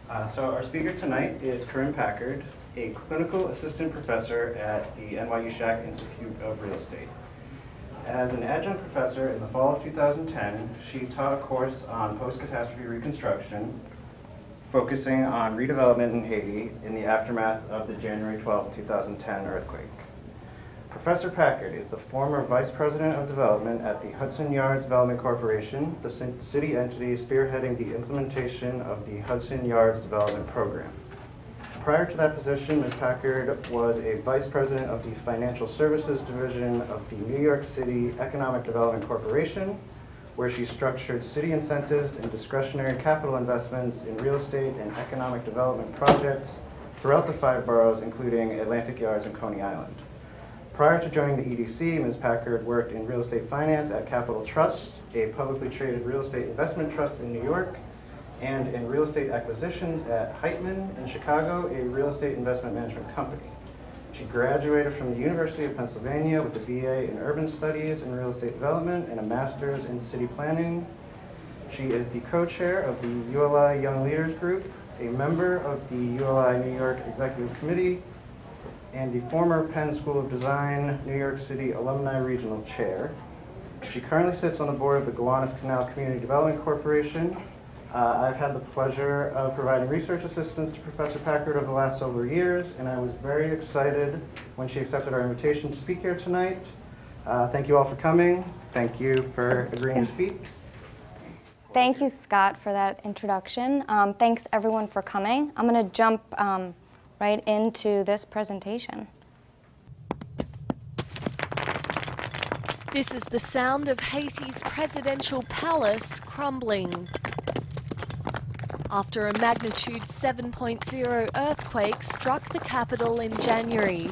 So our speaker tonight is Corinne Packard, a clinical assistant professor at the NYU Schack Institute of Real Estate. As an adjunct professor in the fall of 2010, she taught a course on post-catastrophe reconstruction, focusing on redevelopment in Haiti in the aftermath of the January 12, 2010 earthquake. Professor Packard is the former Vice President of Development at the Hudson Yards Development Corporation, the city entity spearheading the implementation of the Hudson Yards Development Program. Prior to that position, Ms. Packard was a Vice President of the Financial Services Division of the New York City Economic Development Corporation, where she structured city incentives and discretionary capital investments in real estate and economic development projects throughout the 5 boroughs, including Atlantic Yards and Coney Island. Prior to joining the EDC, Ms. Packard worked in real estate finance at Capital Trust, a publicly traded real estate investment trust in New York, and in real estate acquisitions at Heitman in Chicago, a real estate investment management company. She graduated from the University of Pennsylvania with a BA in Urban Studies and Real Estate Development and a Master's in City Planning. She is the co-chair of the ULI Young Leaders Group, a member of the ULI New York Executive Committee, and the former Penn School of Design, New York City Alumni Regional Chair. She currently sits on the board of the Gowanus Canal Community Development Corporation. I've had the pleasure of providing research assistance to Professor Packard over the last several years, and I was very excited when she accepted our invitation to speak here tonight. Thank you all for coming. Thank you for agreeing to speak. Thank you, Scott, for that introduction. Thanks, everyone, for coming. I'm going to jump right into this presentation. This is the sound of Haiti's presidential palace crumbling. After a magnitude 7.0 earthquake struck the capital in January.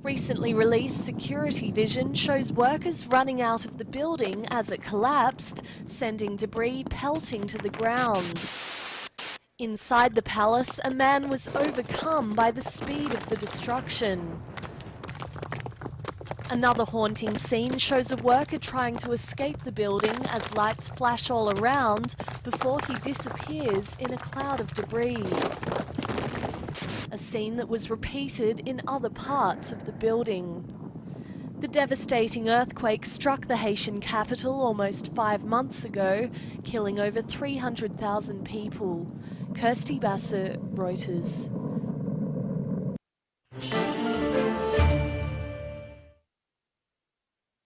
Recently released security vision shows workers running out of the building as it collapsed, sending debris pelting to the ground. Inside the palace, a man was overcome by the speed of the destruction. Another haunting scene shows a worker trying to escape the building as lights flash all around before he disappears in a cloud of debris. A scene that was repeated in other parts of the building. The devastating earthquake struck the Haitian capital almost 5 months ago, killing over 300,000 people. Kirsty Bassett, Reuters.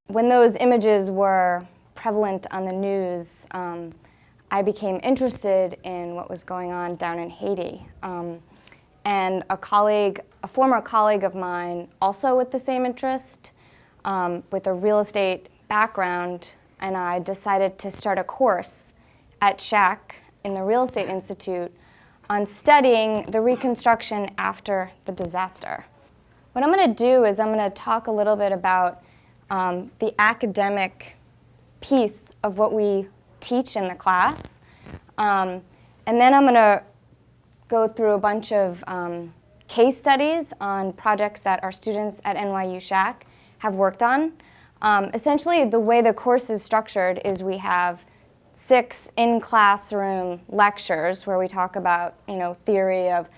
When those images were prevalent on the news, I became interested in what was going on down in Haiti. And a former colleague of mine, also with the same interest, with a real estate background, and I decided to start a course at Schack in the Real Estate Institute on studying the reconstruction after the disaster. What I'm going to do is I'm going to talk a little bit about the academic piece of what we teach in the class, and then I'm going to go through a bunch of case studies on projects that our students at NYU Schack have worked on. Essentially, the way the course is structured is we have 6 in-classroom lectures where we talk about, theory of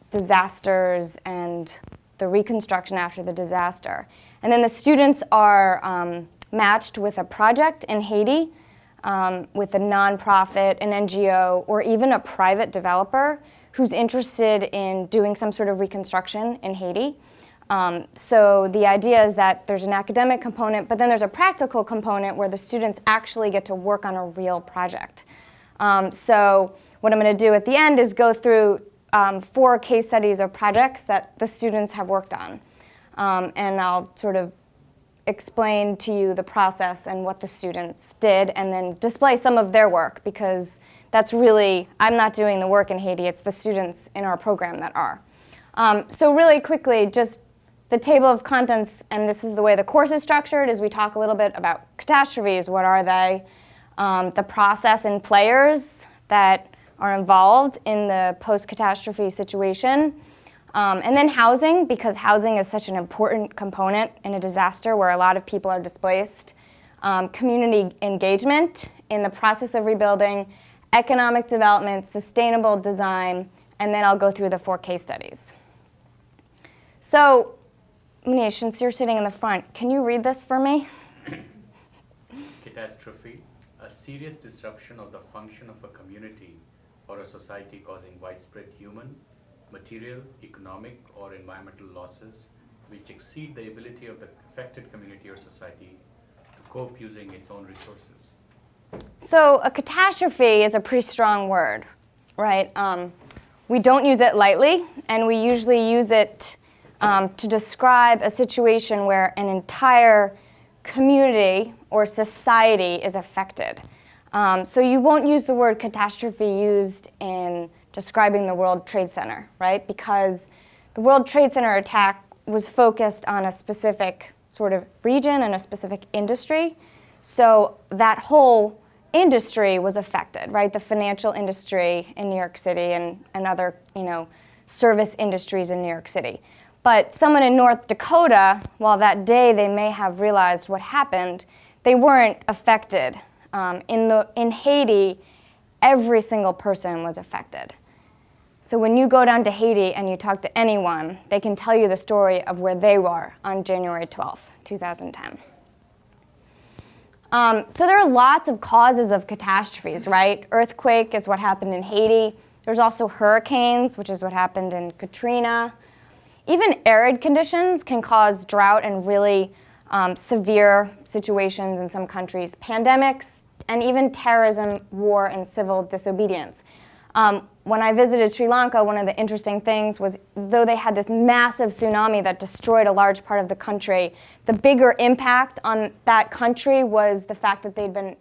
disasters and the reconstruction after the disaster. And then the students are matched with a project in Haiti, with a nonprofit, an NGO, or even a private developer who's interested in doing some sort of reconstruction in Haiti. So the idea is that there's an academic component, but then there's a practical component where the students actually get to work on a real project. So what I'm going to do at the end is go through 4 case studies of projects that the students have worked on. And I'll sort of explain to you the process and what the students did, and then display some of their work, because that's really, I'm not doing the work in Haiti, it's the students in our program that are. So really quickly, just the table of contents, and this is the way the course is structured, is we talk a little bit about catastrophes, what are they, the process and players that are involved in the post-catastrophe situation, and then housing, because housing is such an important component in a disaster where a lot of people are displaced, community engagement in the process of rebuilding, economic development, sustainable design, and then I'll go through the 4 case studies. So, Manish, since you're sitting in the front, can you read this for me? Catastrophe, a serious disruption of the function of a community or a society causing widespread human, material, economic, or environmental losses which exceed the ability of the affected community or society to cope using its own resources. So a catastrophe is a pretty strong word, right? We don't use it lightly, and we usually use it to describe a situation where an entire community or society is affected. So you won't use the word catastrophe used in describing the World Trade Center, right? Because the World Trade Center attack was focused on a specific sort of region and a specific industry. So that whole industry was affected, right? The financial industry in New York City and other, service industries in New York City. But someone in North Dakota, while that day they may have realized what happened, they weren't affected. In Haiti, every single person was affected. So when you go down to Haiti and you talk to anyone, they can tell you the story of where they were on January 12th, 2010. So there are lots of causes of catastrophes, right? Earthquake is what happened in Haiti. There's also hurricanes, which is what happened in Katrina. Even arid conditions can cause drought and really severe situations in some countries, pandemics, and even terrorism, war, and civil disobedience. When I visited Sri Lanka, one of the interesting things was, though they had this massive tsunami that destroyed a large part of the country, the bigger impact on that country was the fact that they'd been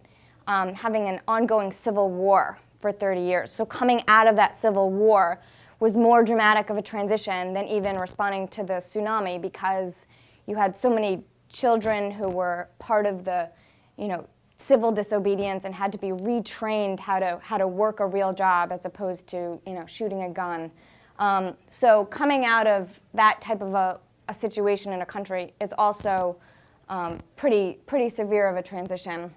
having an ongoing civil war for 30 years. So coming out of that civil war was more dramatic of a transition than even responding to the tsunami, because you had so many children who were part of the, civil disobedience and had to be retrained how to work a real job as opposed to, shooting a gun. So coming out of that type of a situation in a country is also pretty severe of a transition.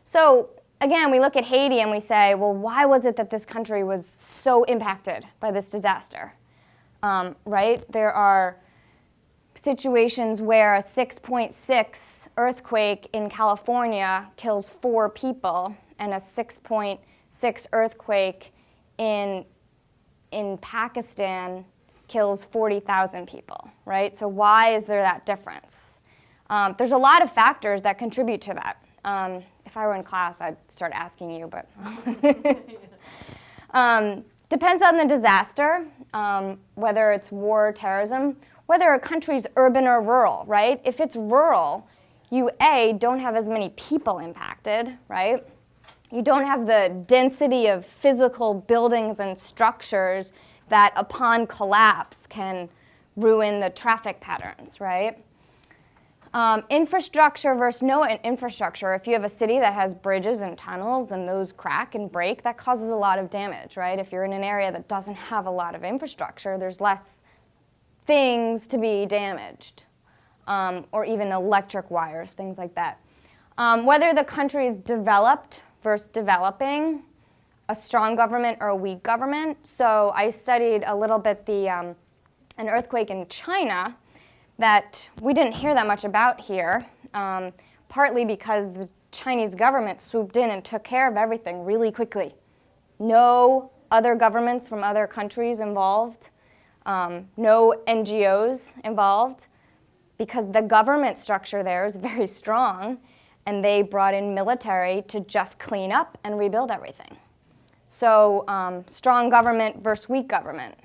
So again, we look at Haiti and we say, well, why was it that this country was so impacted by this disaster, right? There are situations where a 6.6 earthquake in California kills 4 people, and a 6.6 earthquake in Pakistan kills 40,000 people, right? So why is there that difference? There's a lot of factors that contribute to that. If I were in class, I'd start asking you, but depends on the disaster, whether it's war or terrorism, whether a country's urban or rural, right? If it's rural, you, A, don't have as many people impacted, right? You don't have the density of physical buildings and structures that upon collapse can ruin the traffic patterns, right? Infrastructure versus no infrastructure. If you have a city that has bridges and tunnels and those crack and break, that causes a lot of damage, right? If you're in an area that doesn't have a lot of infrastructure, there's less things to be damaged, or even electric wires, things like that. Whether the country is developed versus developing, a strong government or a weak government. So I studied a little bit an earthquake in China that we didn't hear that much about here, partly because the Chinese government swooped in and took care of everything really quickly. No other governments from other countries involved, no NGOs involved, because the government structure there is very strong, and they brought in military to just clean up and rebuild everything. So strong government versus weak government.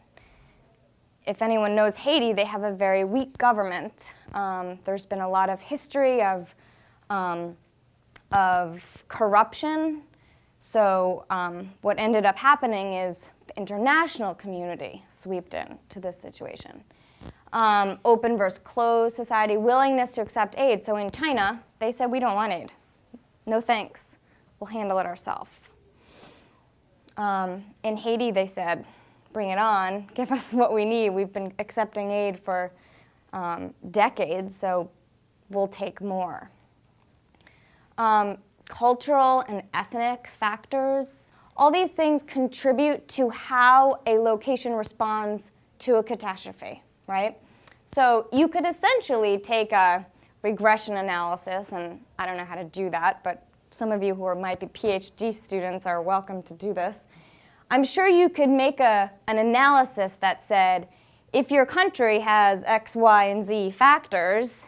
If anyone knows Haiti, they have a very weak government. There's been a lot of history of corruption. So what ended up happening is the international community swept in to this situation. Open versus closed society, willingness to accept aid. So in China, they said, we don't want aid. No thanks. We'll handle it ourselves. In Haiti, they said, bring it on, give us what we need. We've been accepting aid for decades, so we'll take more. cultural and ethnic factors. All these things contribute to how a location responds to a catastrophe, right? So you could essentially take a regression analysis, and I don't know how to do that, but some of you who might be PhD students are welcome to do this. I'm sure you could make an analysis that said, if your country has X, Y, and Z factors,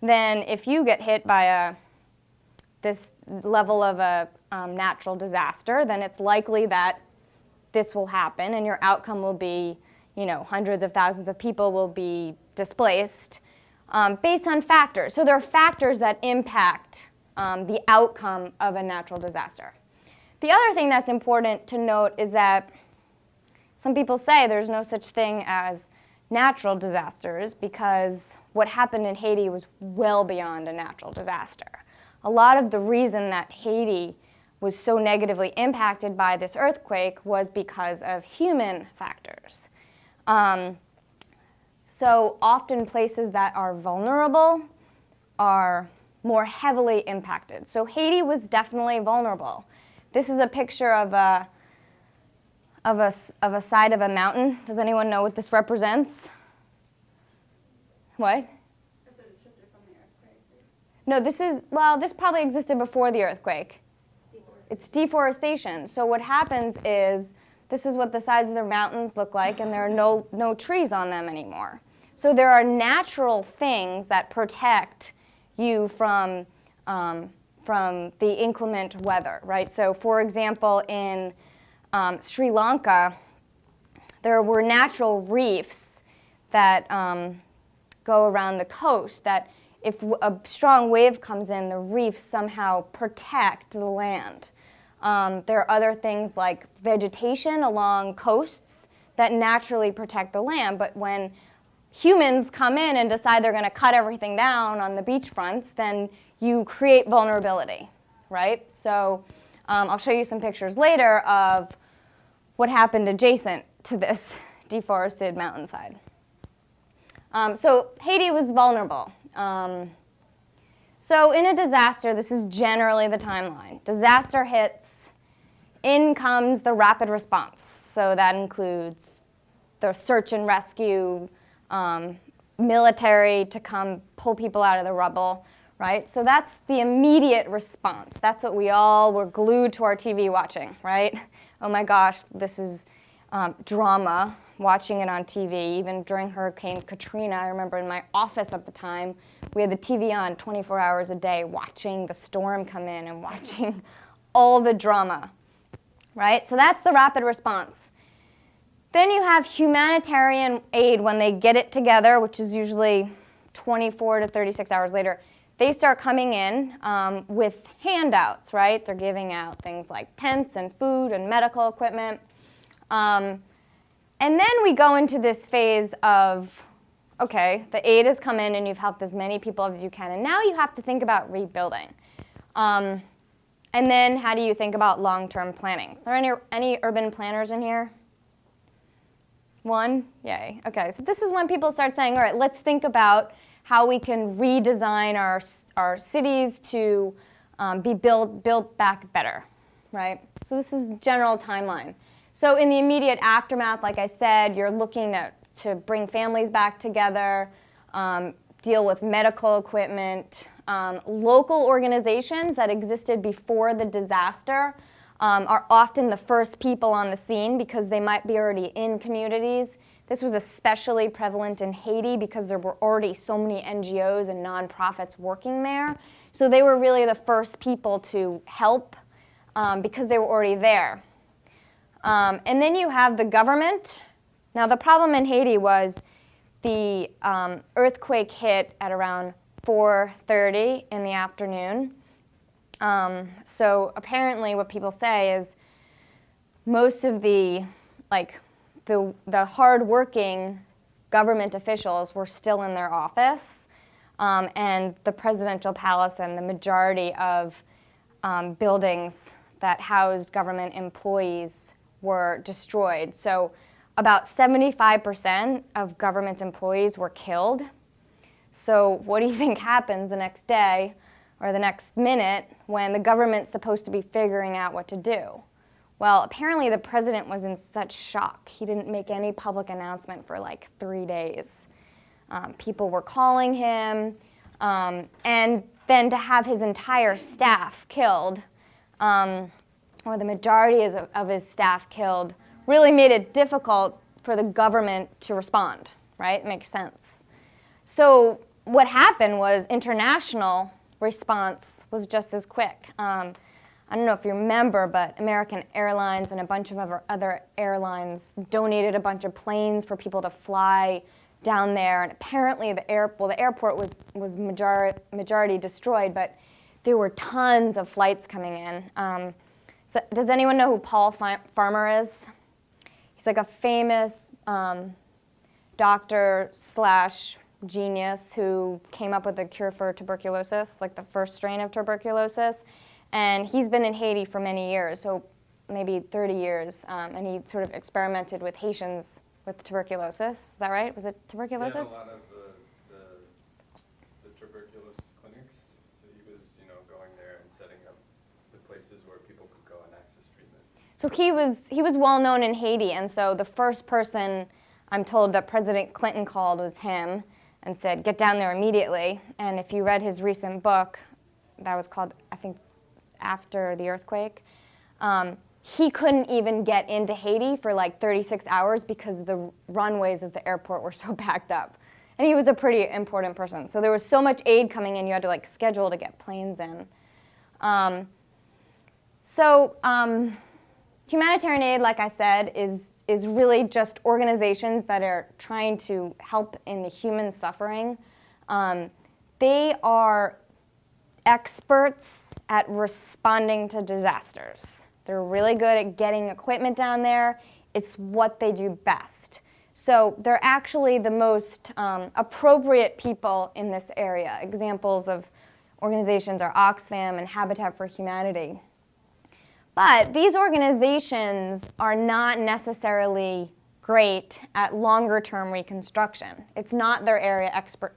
then if you get hit by this level of a natural disaster, then it's likely that this will happen and your outcome will be, hundreds of thousands of people will be displaced based on factors. So there are factors that impact the outcome of a natural disaster. The other thing that's important to note is that some people say there's no such thing as natural disasters because what happened in Haiti was well beyond a natural disaster. A lot of the reason that Haiti was so negatively impacted by this earthquake was because of human factors. So often places that are vulnerable are more heavily impacted. So Haiti was definitely vulnerable. This is a picture of a side of a mountain. Does anyone know what this represents? What? That's what it shifted from the earthquake. No, this probably existed before the earthquake. It's deforestation. So what happens is, this is what the sides of the mountains look like, and there are no trees on them anymore. So there are natural things that protect you from the inclement weather, right? So for example, in Sri Lanka, there were natural reefs that go around the coast that if a strong wave comes in, the reefs somehow protect the land. There are other things like vegetation along coasts that naturally protect the land, but when humans come in and decide they're going to cut everything down on the beachfronts, then you create vulnerability, right? So I'll show you some pictures later of what happened adjacent to this deforested mountainside. So Haiti was vulnerable. So in a disaster, this is generally the timeline. Disaster hits, in comes the rapid response. So that includes the search and rescue, military to come pull people out of the rubble, right? So that's the immediate response. That's what we all were glued to our TV watching, right? Oh my gosh, this is drama, watching it on TV. Even during Hurricane Katrina, I remember in my office at the time, we had the TV on 24 hours a day, watching the storm come in and watching all the drama, right? So that's the rapid response. Then you have humanitarian aid when they get it together, which is usually 24 to 36 hours later. They start coming in with handouts, right? They're giving out things like tents and food and medical equipment. And then we go into this phase of, okay, the aid has come in and you've helped as many people as you can, and now you have to think about rebuilding. And then how do you think about long-term planning? Are there any urban planners in here? One? Yay. Okay, so this is when people start saying, all right, let's think about how we can redesign our cities to be built back better, right? So this is general timeline. So in the immediate aftermath, like I said, you're looking to bring families back together, deal with medical equipment. Local organizations that existed before the disaster are often the first people on the scene because they might be already in communities. This was especially prevalent in Haiti because there were already so many NGOs and nonprofits working there. So they were really the first people to help because they were already there. And then you have the government. Now the problem in Haiti was the earthquake hit at around 4:30 in the afternoon. So apparently what people say is most of the hard-working government officials were still in their office, and the presidential palace and the majority of buildings that housed government employees were destroyed. So about 75% of government employees were killed. So what do you think happens the next day? or the next minute when the government's supposed to be figuring out what to do. Well, apparently the president was in such shock. He didn't make any public announcement for like 3 days. People were calling him, and then to have his entire staff killed, or the majority of his staff killed, really made it difficult for the government to respond, right? Makes sense. So what happened was international response was just as quick. I don't know if you remember, but American Airlines and a bunch of other airlines donated a bunch of planes for people to fly down there. And apparently the airport was majority destroyed, but there were tons of flights coming in. So does anyone know who Paul Farmer is? He's like a famous doctor / genius who came up with a cure for tuberculosis, like the first strain of tuberculosis. And he's been in Haiti for many years, so maybe 30 years, and he sort of experimented with Haitians with tuberculosis. Is that right? Was it tuberculosis? Yeah, a lot of the tuberculosis clinics. So he was, going there and setting up the places where people could go and access treatment. So he was well known in Haiti, and so the first person I'm told that President Clinton called was him and said, get down there immediately. And if you read his recent book, that was called, I think, After the Earthquake, he couldn't even get into Haiti for like 36 hours because the runways of the airport were so backed up. And he was a pretty important person. So there was so much aid coming in, you had to like schedule to get planes in. Humanitarian aid, like I said, is really just organizations that are trying to help in the human suffering. They are experts at responding to disasters. They're really good at getting equipment down there. It's what they do best. So they're actually the most appropriate people in this area. Examples of organizations are Oxfam and Habitat for Humanity. But these organizations are not necessarily great at longer-term reconstruction. It's not their area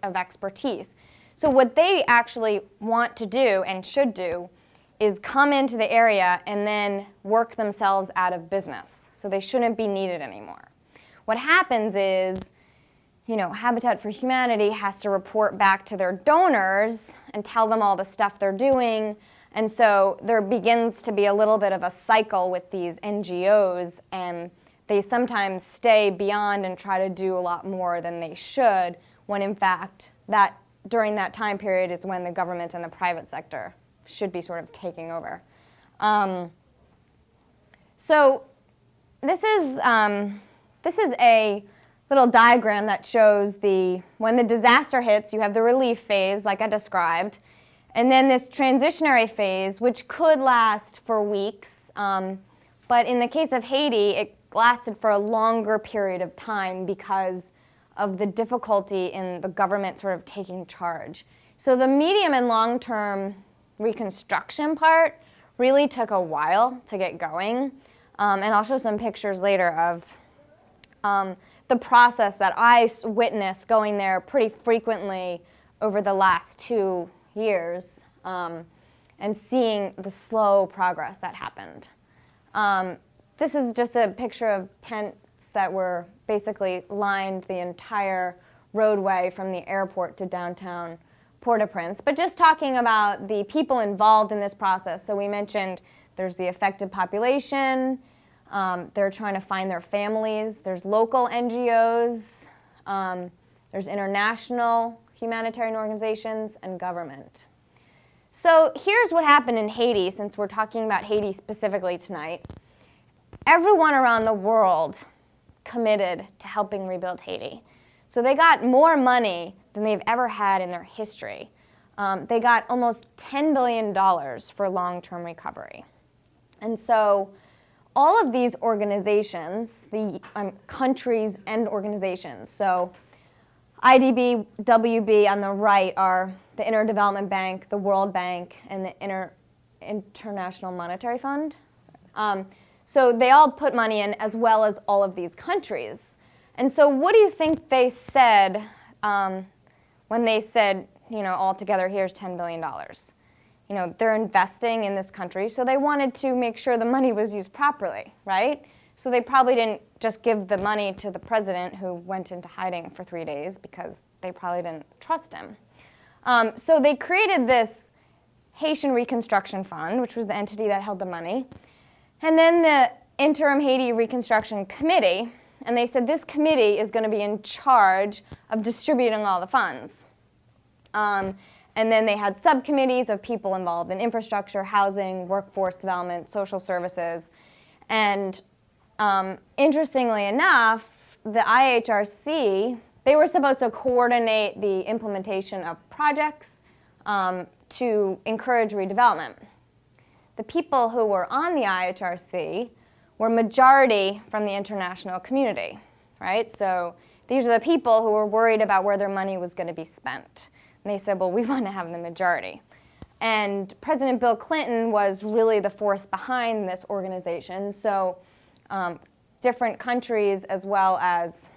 of expertise. So what they actually want to do and should do is come into the area and then work themselves out of business. So they shouldn't be needed anymore. What happens is, Habitat for Humanity has to report back to their donors and tell them all the stuff they're doing. And so there begins to be a little bit of a cycle with these NGOs, and they sometimes stay beyond and try to do a lot more than they should, when in fact, during that time period is when the government and the private sector should be sort of taking over. So this is a little diagram that shows when the disaster hits, you have the relief phase, like I described, and then this transitionary phase, which could last for weeks, but in the case of Haiti, it lasted for a longer period of time because of the difficulty in the government sort of taking charge. So the medium and long-term reconstruction part really took a while to get going, and I'll show some pictures later of the process that I witnessed going there pretty frequently over the last 2 years, and seeing the slow progress that happened. This is just a picture of tents that were basically lined the entire roadway from the airport to downtown Port-au-Prince, but just talking about the people involved in this process. So we mentioned there's the affected population, they're trying to find their families, there's local NGOs, there's international humanitarian organizations, and government. So here's what happened in Haiti, since we're talking about Haiti specifically tonight. Everyone around the world committed to helping rebuild Haiti. So they got more money than they've ever had in their history. They got almost $10 billion for long-term recovery. And so all of these organizations, the countries and organizations, so IDB, WB on the right are the Interdevelopment Bank, the World Bank, and the International Monetary Fund. So they all put money in, as well as all of these countries. And so what do you think they said when they said, all together, here's $10 billion? they're investing in this country, so they wanted to make sure the money was used properly, right? So they probably didn't just give the money to the president who went into hiding for 3 days because they probably didn't trust him. So they created this Haitian Reconstruction Fund, which was the entity that held the money, and then the Interim Haiti Reconstruction Committee, and they said this committee is going to be in charge of distributing all the funds. And then they had subcommittees of people involved in infrastructure, housing, workforce development, social services. And interestingly enough, the IHRC, they were supposed to coordinate the implementation of projects to encourage redevelopment. The people who were on the IHRC were majority from the international community, right? So these are the people who were worried about where their money was going to be spent. And they said, well, we want to have the majority. And President Bill Clinton was really the force behind this organization. So different countries, as well as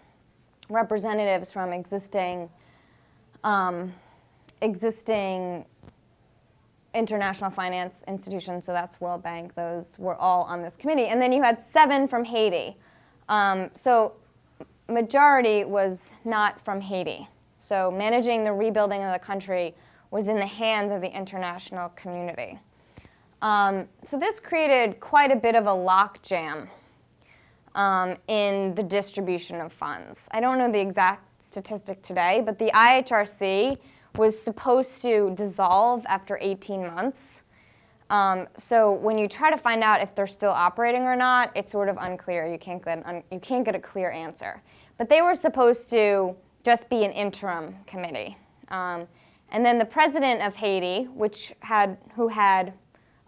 representatives from existing international finance institutions, so that's World Bank, those were all on this committee. And then you had 7 from Haiti. So majority was not from Haiti. So managing the rebuilding of the country was in the hands of the international community. So this created quite a bit of a logjam in the distribution of funds. I don't know the exact statistic today, but the IHRC was supposed to dissolve after 18 months. So when you try to find out if they're still operating or not, it's sort of unclear. You can't get a clear answer. But they were supposed to just be an interim committee. And then the president of Haiti, who had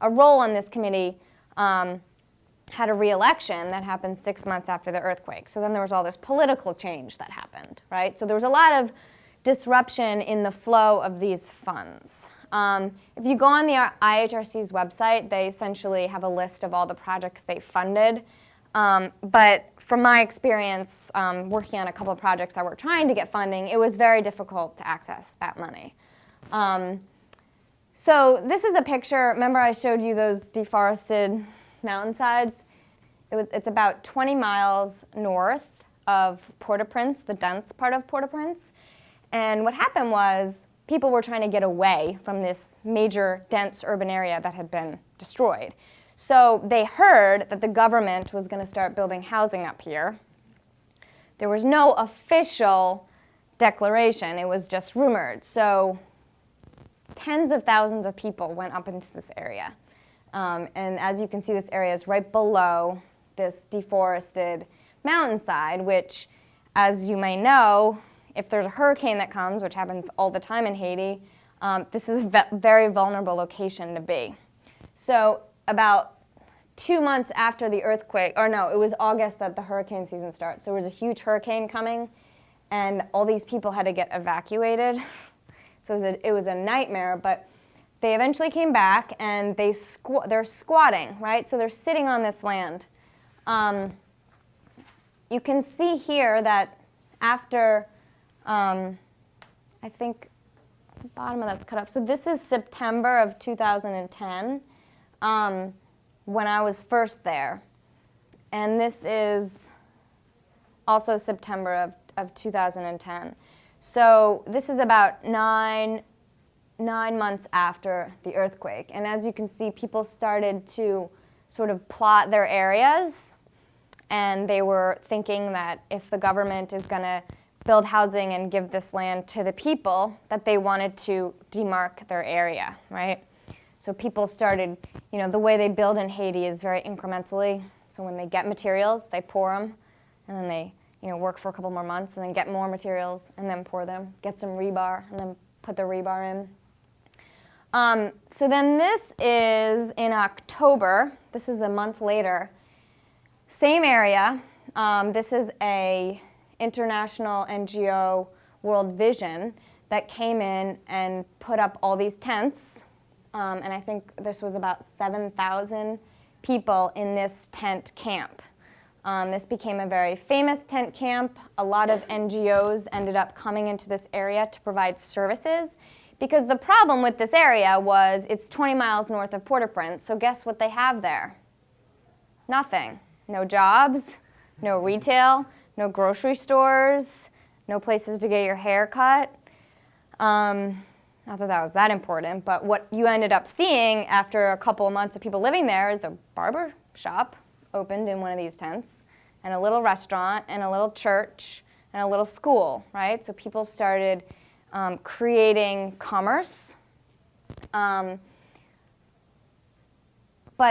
a role on this committee, had a re-election that happened 6 months after the earthquake. So then there was all this political change that happened, right? So there was a lot of disruption in the flow of these funds. If you go on the IHRC's website, they essentially have a list of all the projects they funded. But from my experience working on a couple of projects that were trying to get funding, it was very difficult to access that money. So this is a picture. Remember I showed you those deforested mountainsides? It's about 20 miles north of Port-au-Prince, the dense part of Port-au-Prince. And what happened was people were trying to get away from this major dense urban area that had been destroyed. So they heard that the government was going to start building housing up here. There was no official declaration. It was just rumored. So tens of thousands of people went up into this area. And as you can see, this area is right below this deforested mountainside, which, as you may know, if there's a hurricane that comes, which happens all the time in Haiti, this is a very vulnerable location to be. So about 2 months after the earthquake, or no, it was August that the hurricane season starts. So there was a huge hurricane coming, and all these people had to get evacuated. So it was a nightmare, but they eventually came back, and they're squatting, right? So they're sitting on this land. You can see here that after, I think the bottom of that's cut off. So this is September of 2010, when I was first there. And this is also September of 2010. So this is about nine months after the earthquake. And as you can see, people started to sort of plot their areas. And they were thinking that if the government is going to build housing and give this land to the people, that they wanted to demarc their area, right? So people started, the way they build in Haiti is very incrementally. So when they get materials, they pour them, and then they work for a couple more months, and then get more materials, and then pour them, get some rebar, and then put the rebar in. So then this is in October. This is a month later. Same area. This is a international NGO, World Vision, that came in and put up all these tents. And I think this was about 7,000 people in this tent camp. This became a very famous tent camp. A lot of NGOs ended up coming into this area to provide services Because the problem with this area was it's 20 miles north of Port-au-Prince, so guess what they have there? Nothing. No jobs, no retail, no grocery stores, no places to get your hair cut. Not that that was that important, but what you ended up seeing after a couple of months of people living there is a barber shop opened in one of these tents, and a little restaurant, and a little church, and a little school, right? So people started creating commerce. But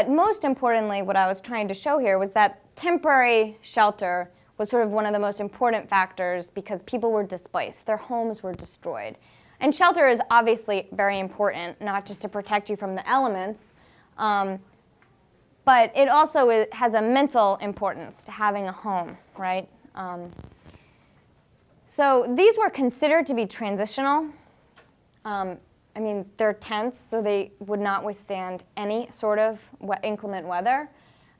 most importantly, what I was trying to show here was that temporary shelter was sort of one of the most important factors because people were displaced. Their homes were destroyed. And shelter is obviously very important, not just to protect you from the elements, but it also has a mental importance to having a home, right? So these were considered to be transitional. I mean, they're tents, so they would not withstand any sort of inclement weather.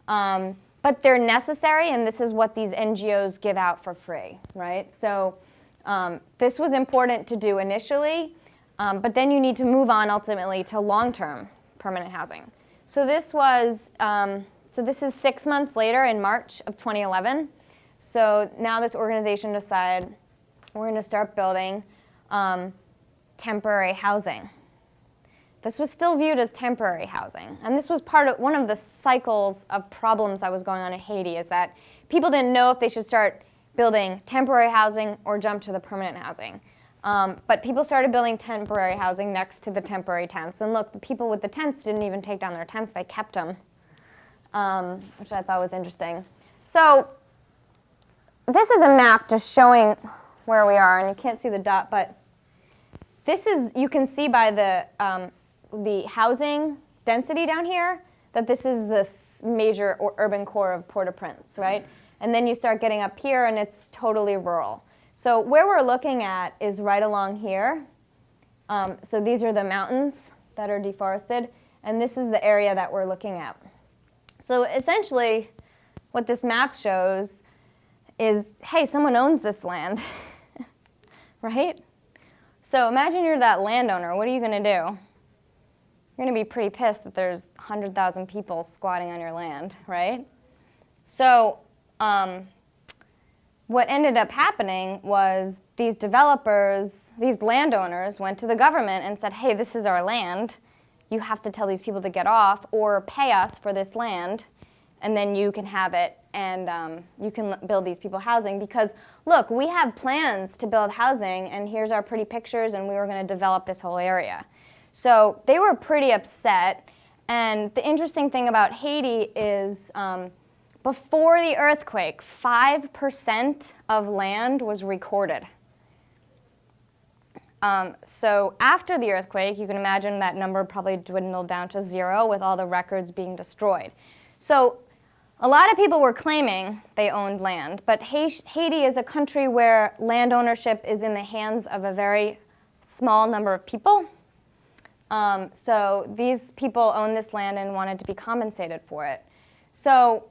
But they're necessary, and this is what these NGOs give out for free, right? So this was important to do initially, but then you need to move on ultimately to long-term permanent housing. So this was, this is 6 months later in March of 2011. So now this organization decided we're going to start building temporary housing. This was still viewed as temporary housing. And this was one of the cycles of problems that was going on in Haiti, is that people didn't know if they should start building temporary housing or jump to the permanent housing. But people started building temporary housing next to the temporary tents. And look, the people with the tents didn't even take down their tents, they kept them, which I thought was interesting. So this is a map just showing where we are, and you can't see the dot, but this is, you can see by the housing density down here that this is the major urban core of Port-au-Prince, right? And then you start getting up here and it's totally rural. So where we're looking at is right along here. So these are the mountains that are deforested, and this is the area that we're looking at. So essentially what this map shows is, hey, someone owns this land, right? So imagine you're that landowner. What are you going to do? You're going to be pretty pissed that there's 100,000 people squatting on your land, right? So what ended up happening was these developers, these landowners, went to the government and said, hey, this is our land. You have to tell these people to get off or pay us for this land, and then you can have it, and you can build these people housing. Because, look, we have plans to build housing, and here's our pretty pictures, and we were going to develop this whole area. So they were pretty upset. And the interesting thing about Haiti is before the earthquake, 5% of land was recorded. So after the earthquake, you can imagine that number probably dwindled down to 0 with all the records being destroyed. So a lot of people were claiming they owned land, but Haiti is a country where land ownership is in the hands of a very small number of people. So these people owned this land and wanted to be compensated for it. So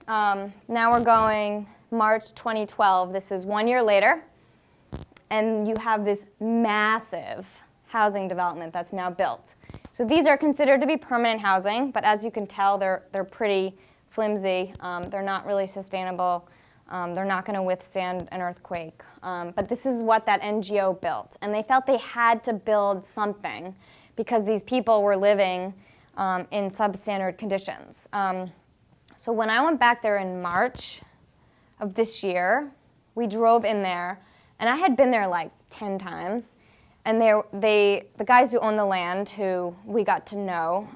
now we're going March 2012. This is 1 year later. And you have this massive housing development that's now built. So these are considered to be permanent housing, but as you can tell, they're pretty flimsy. They're not really sustainable. They're not going to withstand an earthquake. But this is what that NGO built. And they felt they had to build something because these people were living in substandard conditions. So when I went back there in March of this year, we drove in there. And I had been there like 10 times. And the guys who own the land, who we got to know,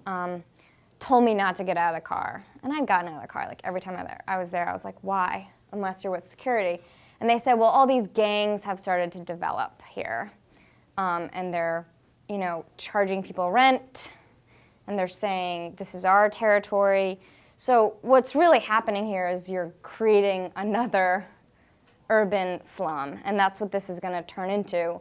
told me not to get out of the car. And I'd gotten out of the car like every time I was there. I was like, why? Unless you're with security. And they said, well, all these gangs have started to develop here. And they're, charging people rent. And they're saying, this is our territory. So what's really happening here is you're creating another urban slum, and that's what this is going to turn into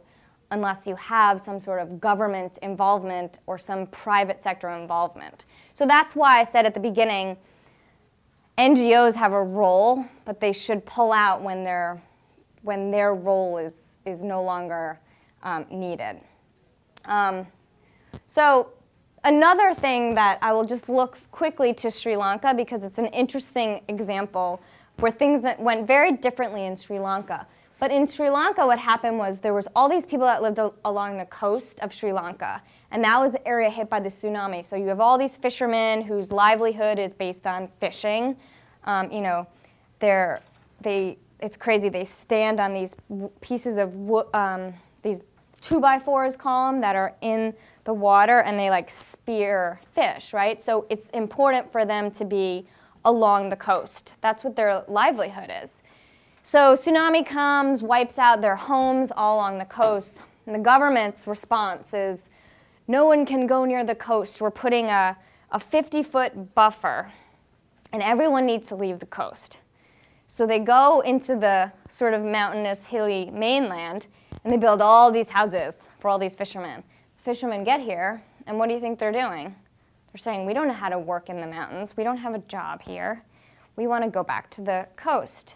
unless you have some sort of government involvement or some private sector involvement. So that's why I said at the beginning, NGOs have a role, but they should pull out when their role is no longer needed. So another thing that I will just look quickly to Sri Lanka because it's an interesting example where things that went very differently in Sri Lanka. But in Sri Lanka, what happened was there was all these people that lived along the coast of Sri Lanka, and that was the area hit by the tsunami. So you have all these fishermen whose livelihood is based on fishing. You know, it's crazy. They stand on these pieces of wood, these 2x4s, call them, that are in the water, and they like spear fish, right? So it's important for them to be along the coast. That's what their livelihood is. So tsunami comes, wipes out their homes all along the coast, and the government's response is, no one can go near the coast. We're putting a 50-foot buffer, and everyone needs to leave the coast. So they go into the sort of mountainous, hilly mainland, and they build all these houses for all these fishermen. Fishermen get here, and what do you think they're doing? They're saying, we don't know how to work in the mountains. We don't have a job here. We want to go back to the coast.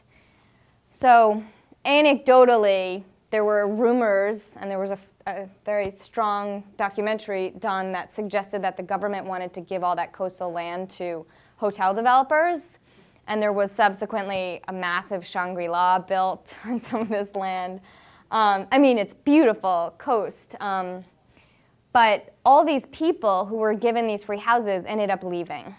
So anecdotally, there were rumors, and there was a very strong documentary done that suggested that the government wanted to give all that coastal land to hotel developers. And there was subsequently a massive Shangri-La built on some of this land. I mean, it's beautiful coast. But all these people who were given these free houses ended up leaving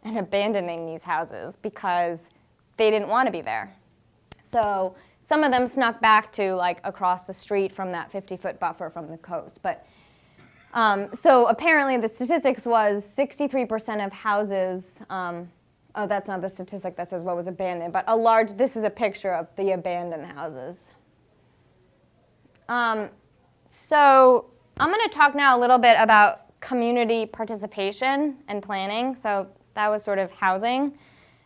and abandoning these houses because they didn't want to be there. So some of them snuck back to like across the street from that 50-foot buffer from the coast. But so apparently the statistics was 63% of houses, oh, that's not the statistic that says what was abandoned, but this is a picture of the abandoned houses. So I'm going to talk now a little bit about community participation and planning. So that was sort of housing.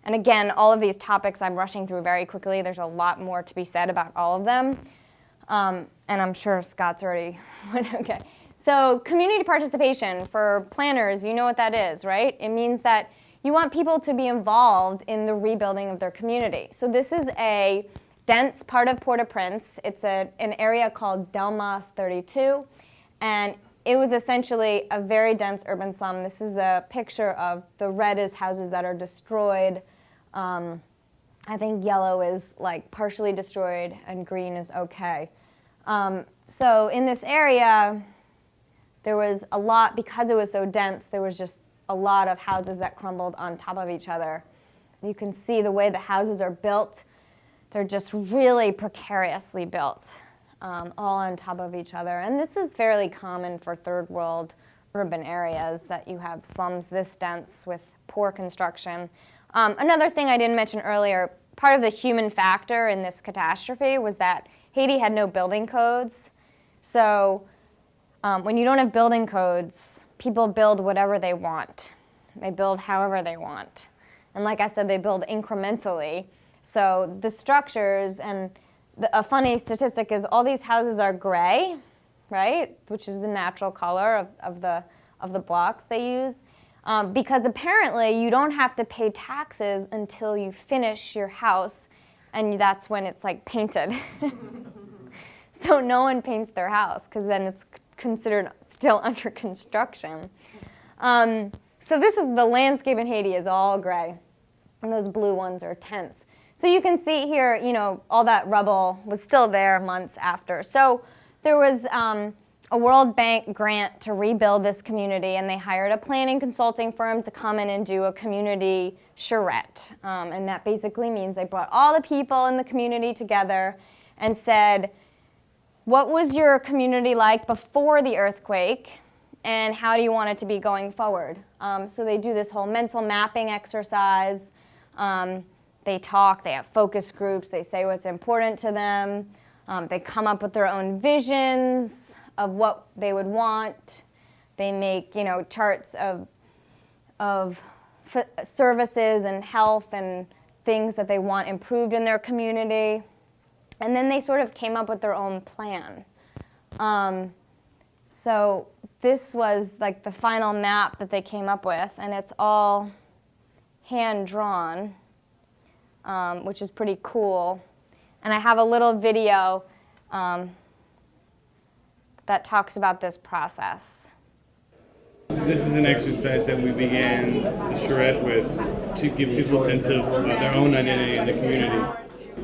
And again, all of these topics I'm rushing through very quickly. There's a lot more to be said about all of them. And I'm sure Scott's already went, okay. So community participation for planners, you know what that is, right? It means that you want people to be involved in the rebuilding of their community. So this is a dense part of Port-au-Prince. It's an area called Delmas 32. And it was essentially a very dense urban slum. This is a picture of the red is houses that are destroyed. I think yellow is like partially destroyed and green is okay. So in this area, there was a lot, because it was so dense, there was just a lot of houses that crumbled on top of each other. You can see the way the houses are built. They're just really precariously built, all on top of each other. And this is fairly common for third world urban areas, that you have slums this dense with poor construction. Another thing I didn't mention earlier, part of the human factor in this catastrophe was that Haiti had no building codes. So when you don't have building codes, people build whatever they want. They build however they want. And like I said, they build incrementally. So the structures, and a funny statistic is all these houses are gray, right? Which is the natural color of the blocks they use. Because apparently you don't have to pay taxes until you finish your house, and that's when it's like painted. So no one paints their house because then it's considered still under construction. So this is the landscape in Haiti is all gray, and those blue ones are tents. So you can see here, you know, all that rubble was still there months after. So there was a World Bank grant to rebuild this community, and they hired a planning consulting firm to come in and do a community charrette. And that basically means they brought all the people in the community together and said, what was your community like before the earthquake, and how do you want it to be going forward? So they do this whole mental mapping exercise. They talk, they have focus groups, they say what's important to them. They come up with their own visions of what they would want. They make, you know, charts of services and health and things that they want improved in their community. And then they sort of came up with their own plan. So this was like the final map that they came up with, and it's all hand-drawn, which is pretty cool. And I have a little video that talks about this process. This is an exercise that we began the charrette with to give people a sense of their own identity in the community,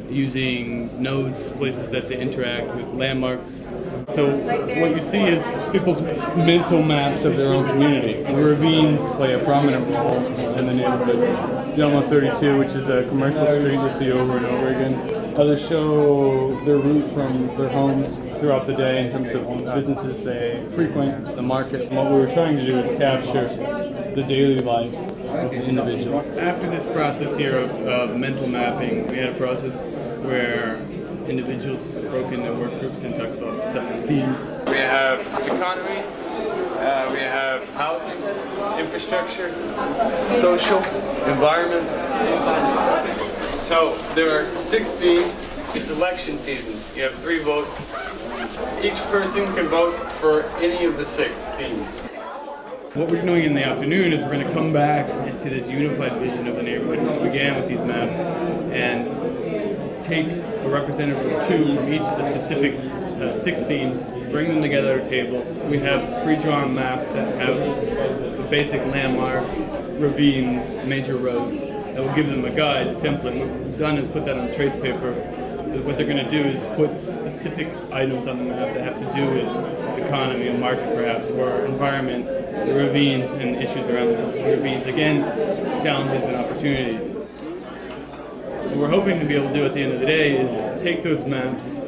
using nodes, places that they interact with, landmarks. So what you see is people's mental maps of their own community. The ravines play a prominent role in the neighborhood. Delma 32, which is a commercial street we see over and over again. Others show their route from their homes throughout the day in terms of businesses they frequent, the market. And what we were trying to do is capture the daily life of the individual. After this process here of mental mapping, we had a process where individuals broke into work groups and talked about separate themes. We have economies, we have housing, infrastructure, social, environment. So there are 6 themes. It's election season. You have 3 votes. Each person can vote for any of the 6 themes. What we're doing in the afternoon is we're going to come back to this unified vision of the neighborhood, which began with these maps, and take a representative or 2 from each of the specific 6 themes, bring them together at a table. We have pre-drawn maps that have the basic landmarks, ravines, major roads, that will give them a guide, a template. What we've done is put that on trace paper. What they're going to do is put specific items on the map that have to do with economy and market perhaps, or environment, the ravines and issues around the ravines. Again, challenges and opportunities. What we're hoping to be able to do at the end of the day is take those maps,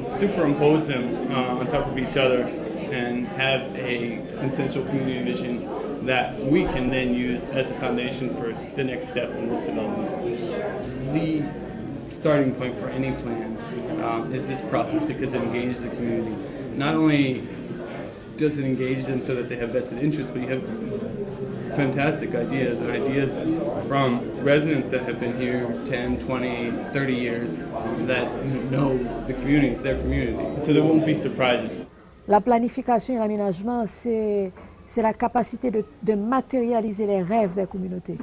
superimpose them on top of each other, and have a consensual community vision that we can then use as a foundation for the next step in this development. The starting point for any plan is this process because it engages the community. Not only does it engage them so that they have vested interest, but you have fantastic ideas and ideas from residents that have been here 10, 20, 30 years that know the community, it's their community. So there won't be surprises. La planification et l'aménagement, c'est la capacité de matérialiser les rêves des communautés.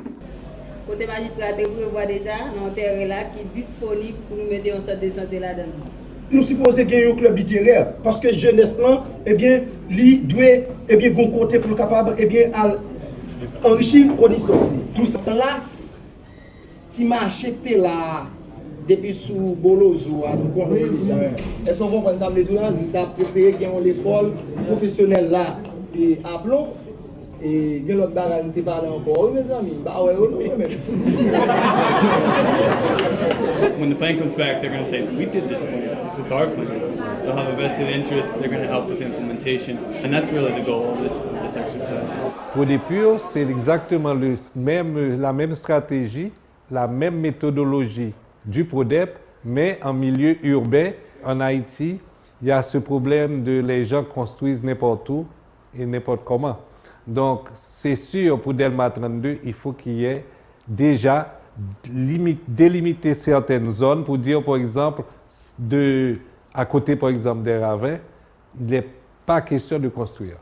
Côté magistrat, vous prévoit déjà un terrain là qui est disponible pour nous mettre en centre de santé là-dedans. Nous supposons qu'il y ait un club littéraire parce que jeunesse là, eh bien, lui doit bon côté pour capable enrichir connaissance. Tout ça place ti marché là depuis sous Bolozo à nous connaît déjà. Est-ce qu'on comprend ça veut dire là, nous avons préféré qu'il y ait l'école professionnelle là et à Blon. Et il y a l'autre barre qui parle encore, mes amis. When the plan comes back, they're going to say, we did this plan, this is our plan. They'll have a vested interest, they're going to help with implementation, and that's really the goal of this exercise. Pour des purs, c'est exactement la même stratégie, la même méthodologie du PRODEP, mais en milieu urbain, en Haïti, il y a ce problème de les gens construisent n'importe où et n'importe comment. Donc, c'est sûr, pour Delma 32, il faut qu'il y ait déjà délimité certaines zones pour dire, par exemple, à côté, par exemple, des ravins, il n'est pas question de construire.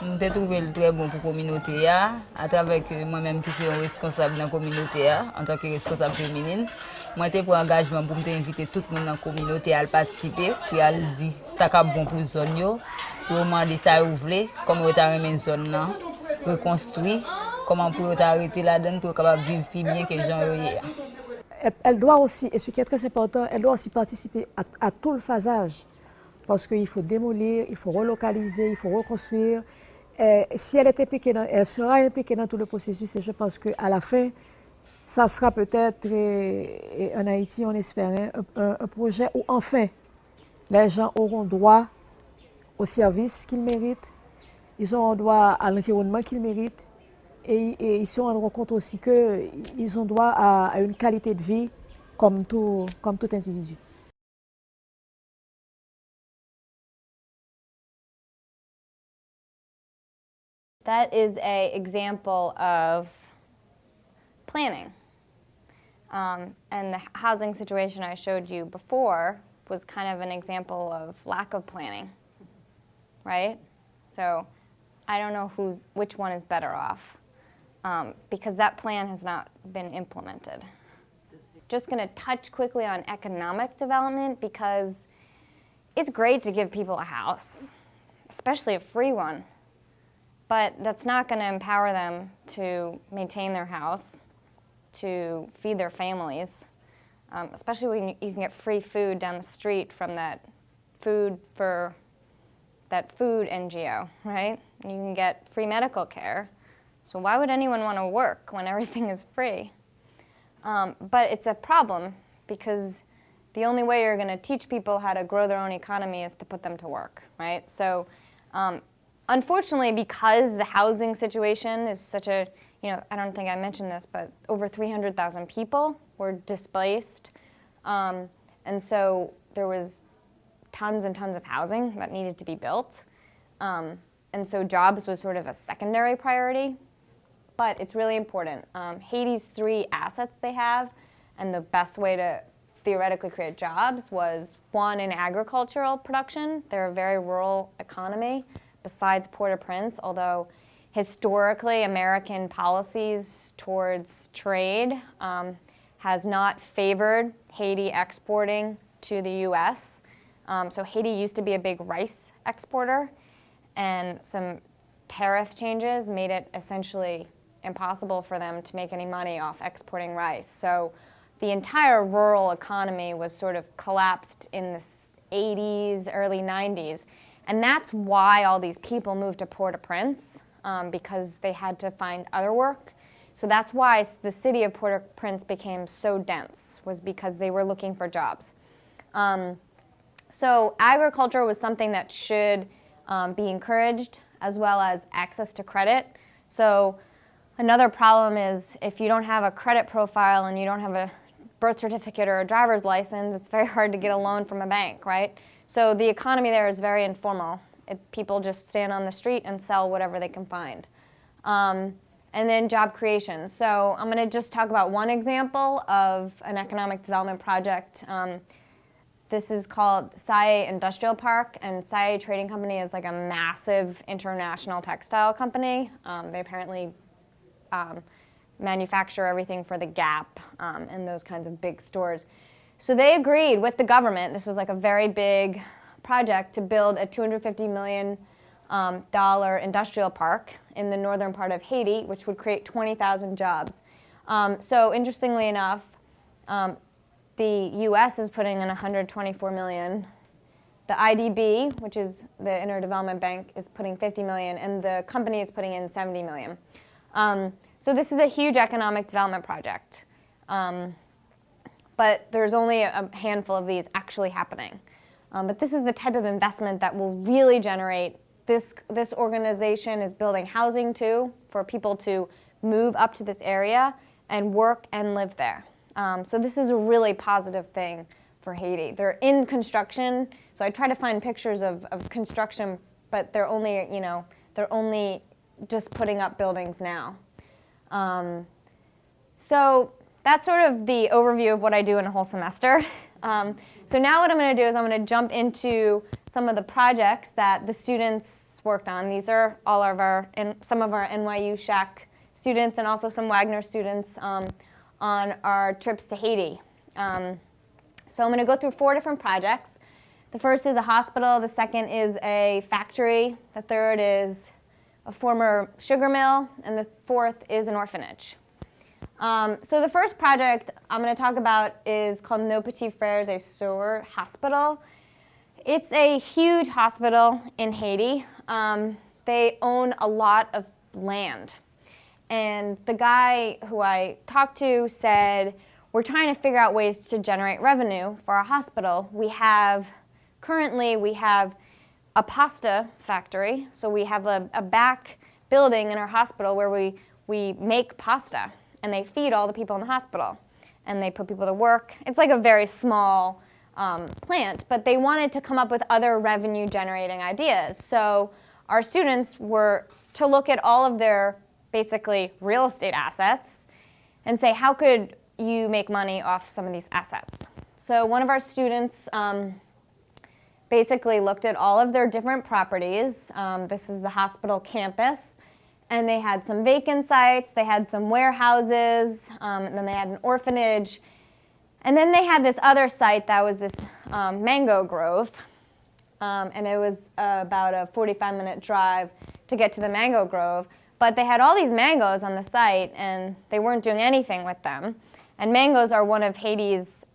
Nous avons trouvé le très bon pour la communauté, à travers moi-même qui suis responsable dans la communauté, en tant que responsable féminine. Moi, j'ai pris engagement pour inviter tout le monde dans la communauté à participer, puis à dire ça qui est bon pour la zone, pour demander ça vous voulez, comment vous avez une zone là, reconstruire, comment vous arrêter là-dedans pour capable vivre bien que les gens aient. Elle doit aussi, et ce qui est très important, elle doit aussi participer à tout le phasage. Parce qu'il faut démolir, il faut relocaliser, il faut reconstruire. Et si elle est impliquée, elle sera impliquée dans tout le processus. Et je pense qu'à la fin, ça sera peut-être, en Haïti, on espère, un projet où enfin, les gens auront droit aux services qu'ils méritent, ils auront droit à l'environnement qu'ils méritent, et ils se rendront compte aussi qu'ils ont droit à une qualité de vie comme tout individu. That is an example of planning. And the housing situation I showed you before was kind of an example of lack of planning, right? So I don't know which one is better off because that plan has not been implemented. Just going to touch quickly on economic development because it's great to give people a house. especially a free one. But that's not going to empower them to maintain their house, to feed their families, especially when you can get free food down the street from that food NGO, right? You can get free medical care. So why would anyone want to work when everything is free? But it's a problem because the only way you're going to teach people how to grow their own economy is to put them to work, right? So unfortunately, because the housing situation is such a, I don't think I mentioned this, but over 300,000 people were displaced. And so there was tons and tons of housing that needed to be built. And so jobs was sort of a secondary priority. But it's really important. Haiti's 3 assets they have, and the best way to theoretically create jobs was, 1, in agricultural production. They're a very rural economy, besides Port-au-Prince, although historically American policies towards trade has not favored Haiti exporting to the US. So Haiti used to be a big rice exporter, and some tariff changes made it essentially impossible for them to make any money off exporting rice. So the entire rural economy was sort of collapsed in the 80s, early 90s. And that's why all these people moved to Port-au-Prince, because they had to find other work. So that's why the city of Port-au-Prince became so dense, was because they were looking for jobs. So agriculture was something that should be encouraged, as well as access to credit. So another problem is if you don't have a credit profile and you don't have a birth certificate or a driver's license, it's very hard to get a loan from a bank, right? So the economy there is very informal. People just stand on the street and sell whatever they can find. And then job creation. So I'm going to just talk about one example of an economic development project. This is called Schack Industrial Park, and Schack Trading Company is like a massive international textile company. They apparently manufacture everything for the Gap and those kinds of big stores. So they agreed with the government, this was like a very big project, to build a $250 million industrial park in the northern part of Haiti, which would create 20,000 jobs. So interestingly enough, the US is putting in $124 million. The IDB, which is the Interdevelopment Bank, is putting $50 million, and the company is putting in $70 million. So this is a huge economic development project. But there's only a handful of these actually happening. But this is the type of investment that will really generate, this organization is building housing too, for people to move up to this area and work and live there. So this is a really positive thing for Haiti. They're in construction, so I try to find pictures of construction, but they're only just putting up buildings now. So that's sort of the overview of what I do in a whole semester. So now what I'm going to do is I'm going to jump into some of the projects that the students worked on. These are all of some of our NYU Schack students and also some Wagner students on our trips to Haiti. So I'm going to go through 4 different projects. The first is a hospital, the second is a factory, the third is a former sugar mill, and the fourth is an orphanage. So the first project I'm going to talk about is called Nos Petits Frères et Sœurs Hospital. It's a huge hospital in Haiti. They own a lot of land. And the guy who I talked to said, we're trying to figure out ways to generate revenue for our hospital. Currently we have a pasta factory. So we have a back building in our hospital where we make pasta. And they feed all the people in the hospital. And they put people to work. It's like a very small plant, but they wanted to come up with other revenue-generating ideas. So our students were to look at all of their basically real estate assets and say, how could you make money off some of these assets? So one of our students basically looked at all of their different properties. This is the hospital campus. And they had some vacant sites, they had some warehouses, and then they had an orphanage. And then they had this other site that was this mango grove. and it was about a 45-minute drive to get to the mango grove. But they had all these mangoes on the site, and they weren't doing anything with them. And mangoes are one of Haiti's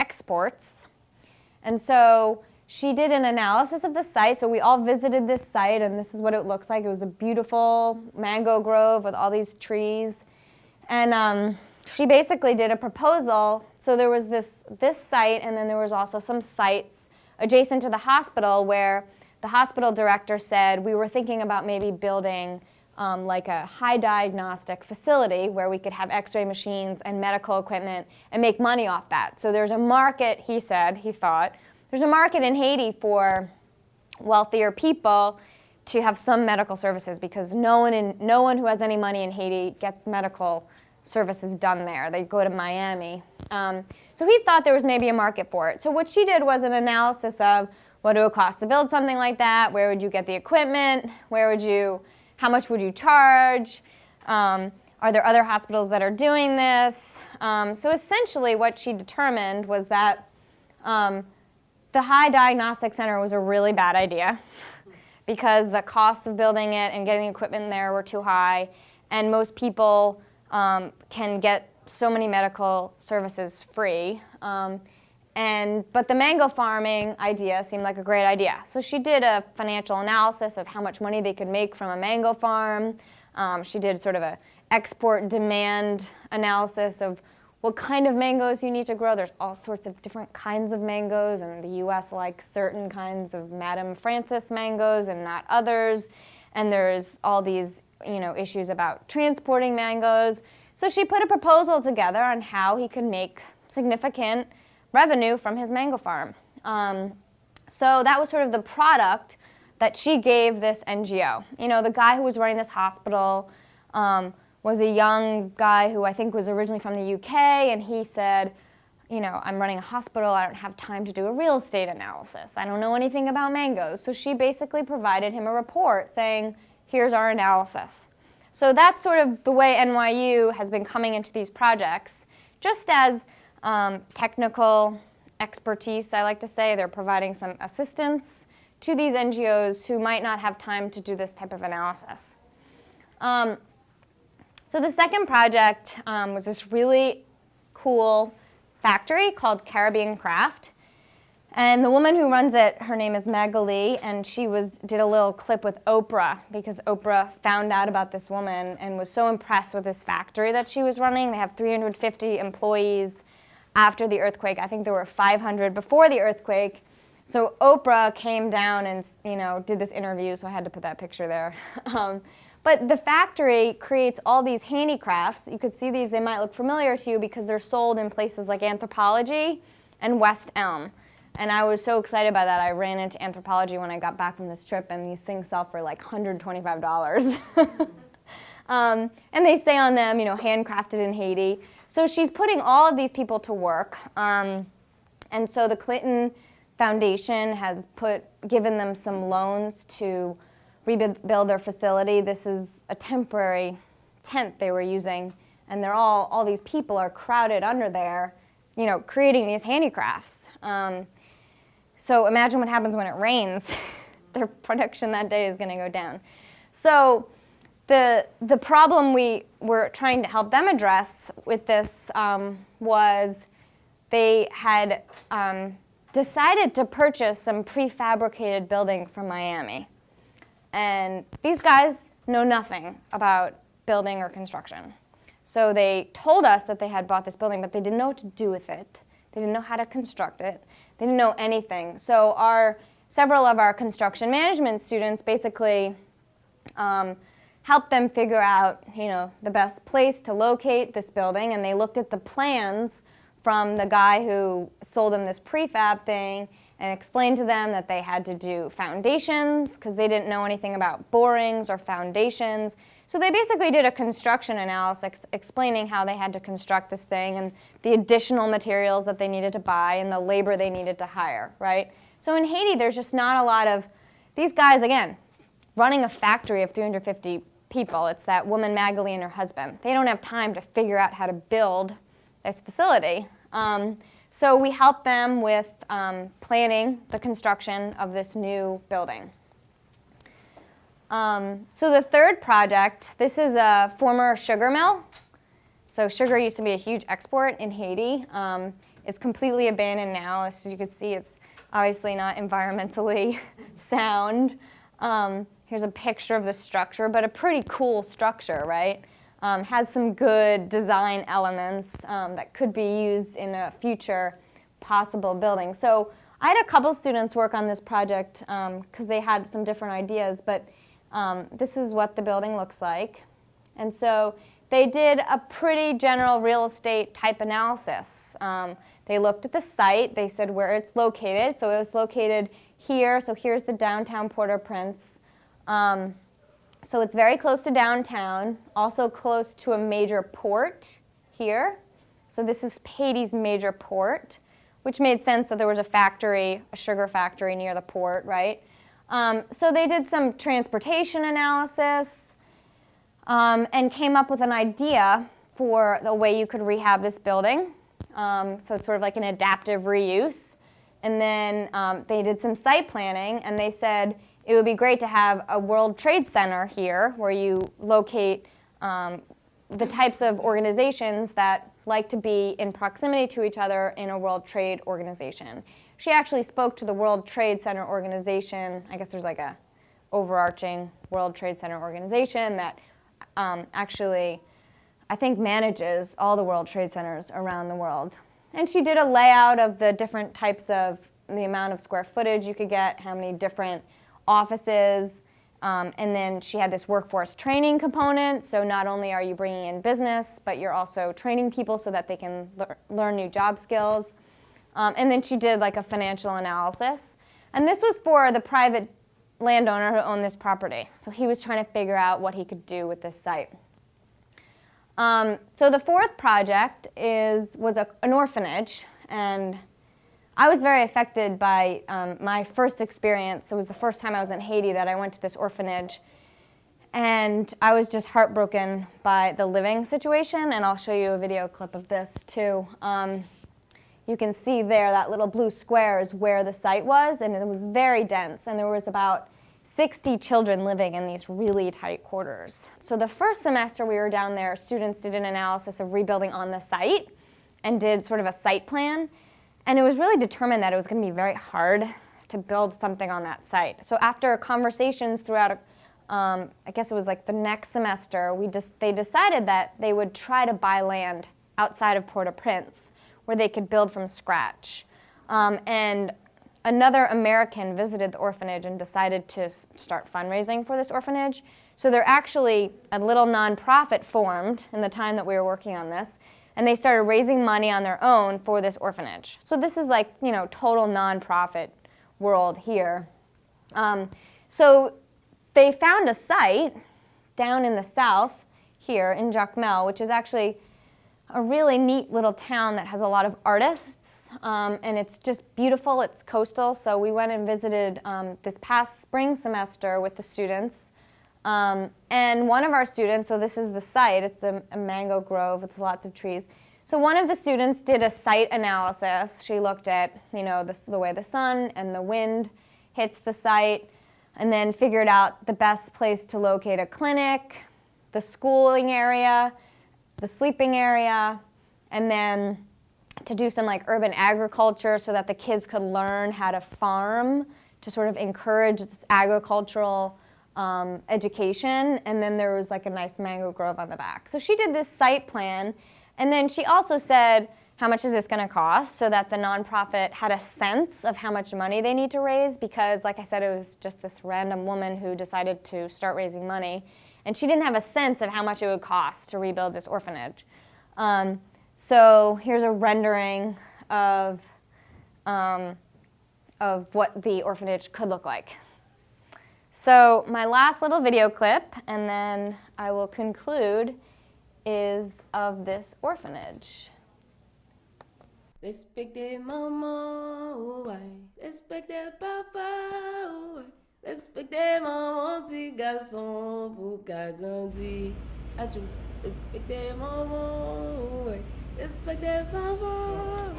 exports. And so she did an analysis of the site. So we all visited this site, and this is what it looks like. It was a beautiful mango grove with all these trees. And she basically did a proposal. So there was this site, and then there was also some sites adjacent to the hospital where the hospital director said, we were thinking about maybe building like a high diagnostic facility where we could have x-ray machines and medical equipment and make money off that. So there's a market, he thought, there's a market in Haiti for wealthier people to have some medical services because no one who has any money in Haiti gets medical services done there. They go to Miami. So he thought there was maybe a market for it. So what she did was an analysis of what it would cost to build something like that, where would you get the equipment, how much would you charge, are there other hospitals that are doing this? So essentially what she determined was that the high diagnostic center was a really bad idea because the costs of building it and getting equipment there were too high, and most people can get so many medical services free. But the mango farming idea seemed like a great idea. So she did a financial analysis of how much money they could make from a mango farm. She did sort of an export demand analysis of what kind of mangoes you need to grow. There's all sorts of different kinds of mangoes, and the US likes certain kinds of Madame Francis mangoes and not others. And there's all these issues about transporting mangoes. So she put a proposal together on how he could make significant revenue from his mango farm. So that was sort of the product that she gave this NGO. The guy who was running this hospital was a young guy who I think was originally from the UK, and he said, I'm running a hospital, I don't have time to do a real estate analysis. I don't know anything about mangoes. So she basically provided him a report saying, here's our analysis. So that's sort of the way NYU has been coming into these projects, just as technical expertise, I like to say. They're providing some assistance to these NGOs who might not have time to do this type of analysis. So the second project was this really cool factory called Caribbean Craft. And the woman who runs it, her name is Magali, and she did a little clip with Oprah because Oprah found out about this woman and was so impressed with this factory that she was running. They have 350 employees after the earthquake. I think there were 500 before the earthquake. So Oprah came down and did this interview, so I had to put that picture there. But the factory creates all these handicrafts. You could see these, they might look familiar to you because they're sold in places like Anthropologie and West Elm. And I was so excited by that. I ran into Anthropologie when I got back from this trip, and these things sell for like $125. And they say on them, handcrafted in Haiti. So she's putting all of these people to work. And so the Clinton Foundation has given them some loans to rebuild their facility. This is a temporary tent they were using, and all these people are crowded under there, creating these handicrafts. So imagine what happens when it rains. Their production that day is going to go down. So the problem we were trying to help them address with this was they had decided to purchase some prefabricated building from Miami. And these guys know nothing about building or construction. So they told us that they had bought this building, but they didn't know what to do with it. They didn't know how to construct it. They didn't know anything. So several of our construction management students basically helped them figure out, the best place to locate this building. And they looked at the plans from the guy who sold them this prefab thing and explained to them that they had to do foundations because they didn't know anything about borings or foundations. So they basically did a construction analysis explaining how they had to construct this thing and the additional materials that they needed to buy and the labor they needed to hire, right? So in Haiti, there's just not a lot of, these guys, again, running a factory of 350 people. It's that woman Magali and her husband. They don't have time to figure out how to build this facility. So we helped them with planning the construction of this new building. So the third project, this is a former sugar mill. So sugar used to be a huge export in Haiti. It's completely abandoned now. As you can see, it's obviously not environmentally sound. Here's a picture of the structure, but a pretty cool structure, right? Has some good design elements that could be used in a future possible building. So I had a couple students work on this project because they had some different ideas, but this is what the building looks like. And so they did a pretty general real estate type analysis. They looked at the site, they said where it's located. So it was located here, so here's the downtown Port-au-Prince. So it's very close to downtown, also close to a major port here. So this is Haiti's major port, which made sense that there was a factory, a sugar factory near the port, right? So they did some transportation analysis and came up with an idea for the way you could rehab this building. So it's sort of like an adaptive reuse. And then they did some site planning, and they said it would be great to have a World Trade Center here where you locate the types of organizations that like to be in proximity to each other in a World Trade Organization. She actually spoke to the World Trade Center organization. I guess there's like a overarching World Trade Center organization that actually, I think, manages all the World Trade Centers around the world. And she did a layout of the different types of, the amount of square footage you could get, how many different offices, and then she had this workforce training component. So not only are you bringing in business, but you're also training people so that they can learn new job skills. And then she did like a financial analysis. And this was for the private landowner who owned this property. So he was trying to figure out what he could do with this site. So the fourth project was an orphanage, and I was very affected by my first experience. It was the first time I was in Haiti that I went to this orphanage, and I was just heartbroken by the living situation, and I'll show you a video clip of this too. You can see there that little blue square is where the site was, and it was very dense, and there was about 60 children living in these really tight quarters. So the first semester we were down there, students did an analysis of rebuilding on the site and did sort of a site plan. And it was really determined that it was going to be very hard to build something on that site. So after conversations throughout, I guess it was like the next semester, they decided that they would try to buy land outside of Port-au-Prince where they could build from scratch. And another American visited the orphanage and decided to start fundraising for this orphanage. So there actually a little nonprofit formed in the time that we were working on this, and they started raising money on their own for this orphanage. So this is like, you know, total nonprofit world here. So they found a site down in the south here in Jacmel, which is actually a really neat little town that has a lot of artists, and it's just beautiful. It's coastal, so we went and visited this past spring semester with the students. And one of our students, so this is the site, it's a mango grove with lots of trees. So one of the students did a site analysis. She looked at, you know, the way the sun and the wind hits the site, and then figured out the best place to locate a clinic, the schooling area, the sleeping area, and then to do some like urban agriculture so that the kids could learn how to farm to sort of encourage this agricultural education. And then there was like a nice mango grove on the back. So she did this site plan, and then she also said, how much is this going to cost, so that the nonprofit had a sense of how much money they need to raise, because like I said, it was just this random woman who decided to start raising money. And she didn't have a sense of how much it would cost to rebuild this orphanage. So here's a rendering of what the orphanage could look like. So my last little video clip, and then I will conclude, is of this orphanage. Respectez maman, ouais. Respectez papa, ouais. Respectez maman, petit garçon, pour qu'à grandir. Achou. Respectez maman, ouais. Respect their mama.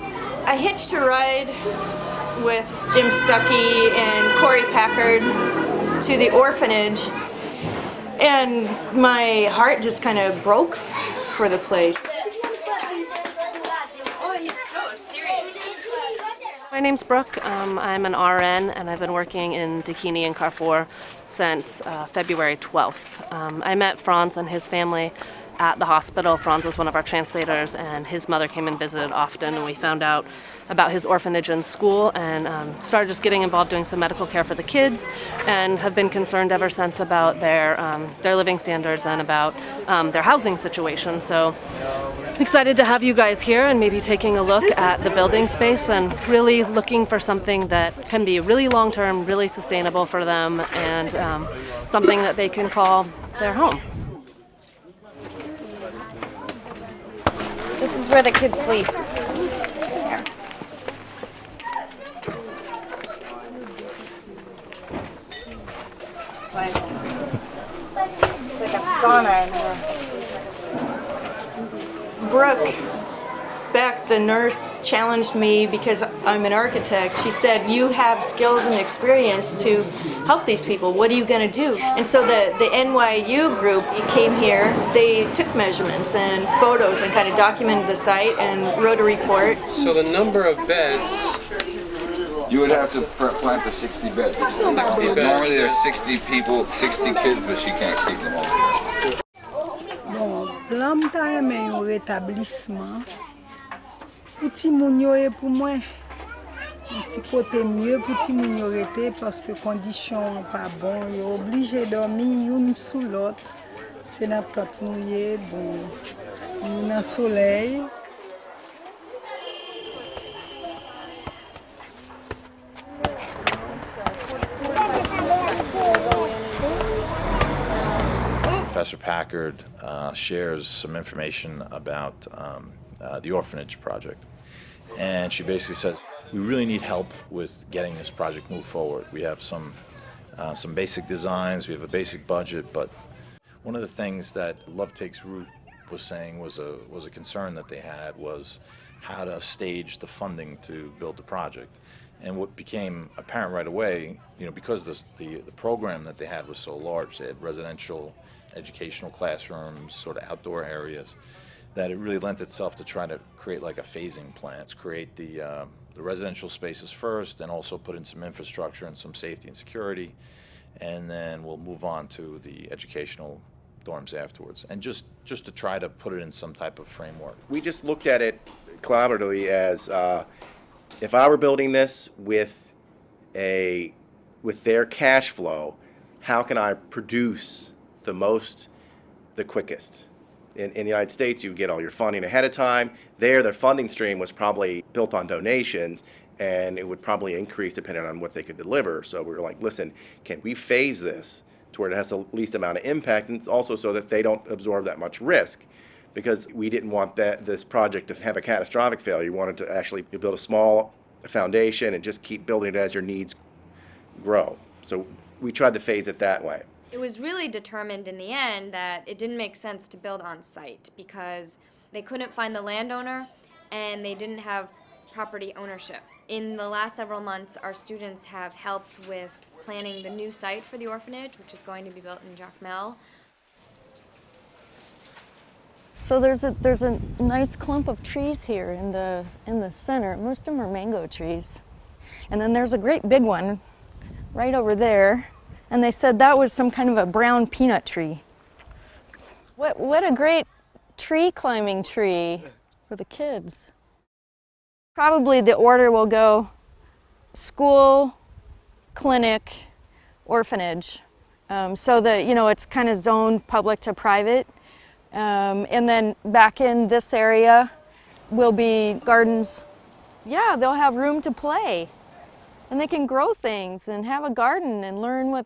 I hitched a ride with Jim Stuckey and Corey Packard to the Orphanage, and my heart just kind of broke for the place. My name's Brooke. I'm an RN, and I've been working in Dakini and Carrefour since February 12th. I met Franz and his family at the hospital. Franz was one of our translators, and his mother came and visited often, and we found out about his orphanage and school, and started just getting involved doing some medical care for the kids, and have been concerned ever since about their living standards and about their housing situation. So excited to have you guys here and maybe taking a look at the building space and really looking for something that can be really long-term, really sustainable for them, and something that they can call their home. This is where the kids sleep. Here. Nice. It's like a sauna in here. Brooke, back the nurse, challenged me because I'm an architect. She said, you have skills and experience to help these people. What are you going to do? And so the NYU group came here. They took measurements and photos and kind of documented the site and wrote a report. So the number of beds, you would have to plan for 60 beds. 60 beds. Normally there's 60 people, 60 kids, but she can't keep them all here. Bon, plan mta reme yon rétablissement. Pour ti moun yo et pour moi, un petit côté mieux pour ti moun yo rete parce que conditions pas bon, yo obligé dormir une sous l'autre. C'est dans tête mouillé, bon, dans soleil. Professor Packard shares some information about the Orphanage project. And she basically says, we really need help with getting this project moved forward. We have some basic designs, we have a basic budget, but one of the things that Love Takes Root was saying was a concern that they had was how to stage the funding to build the project. And what became apparent right away, because the program that they had was so large, they had residential, educational classrooms, sort of outdoor areas, that it really lent itself to try to create like a phasing plan. Let's create the residential spaces first, and also put in some infrastructure and some safety and security, and then we'll move on to the educational dorms afterwards, and just to try to put it in some type of framework. We just looked at it collaboratively as if I were building this with their cash flow, how can I produce the quickest? In the United States, you get all your funding ahead of time. Their funding stream was probably built on donations, and it would probably increase depending on what they could deliver. So we were like, listen, can we phase this to where it has the least amount of impact, and also so that they don't absorb that much risk? Because we didn't want this project to have a catastrophic failure. We wanted to actually build a small foundation and just keep building it as your needs grow. So we tried to phase it that way. It was really determined in the end that it didn't make sense to build on site because they couldn't find the landowner and they didn't have property ownership. In the last several months, our students have helped with planning the new site for the orphanage, which is going to be built in Jacmel. So there's a nice clump of trees here in the center. Most of them are mango trees. And then there's a great big one right over there. And they said that was some kind of a brown peanut tree. What a great tree climbing tree for the kids. Probably the order will go school, clinic, orphanage. So that, it's kind of zoned public to private. And then back in this area will be gardens. Yeah, they'll have room to play. And they can grow things and have a garden and learn what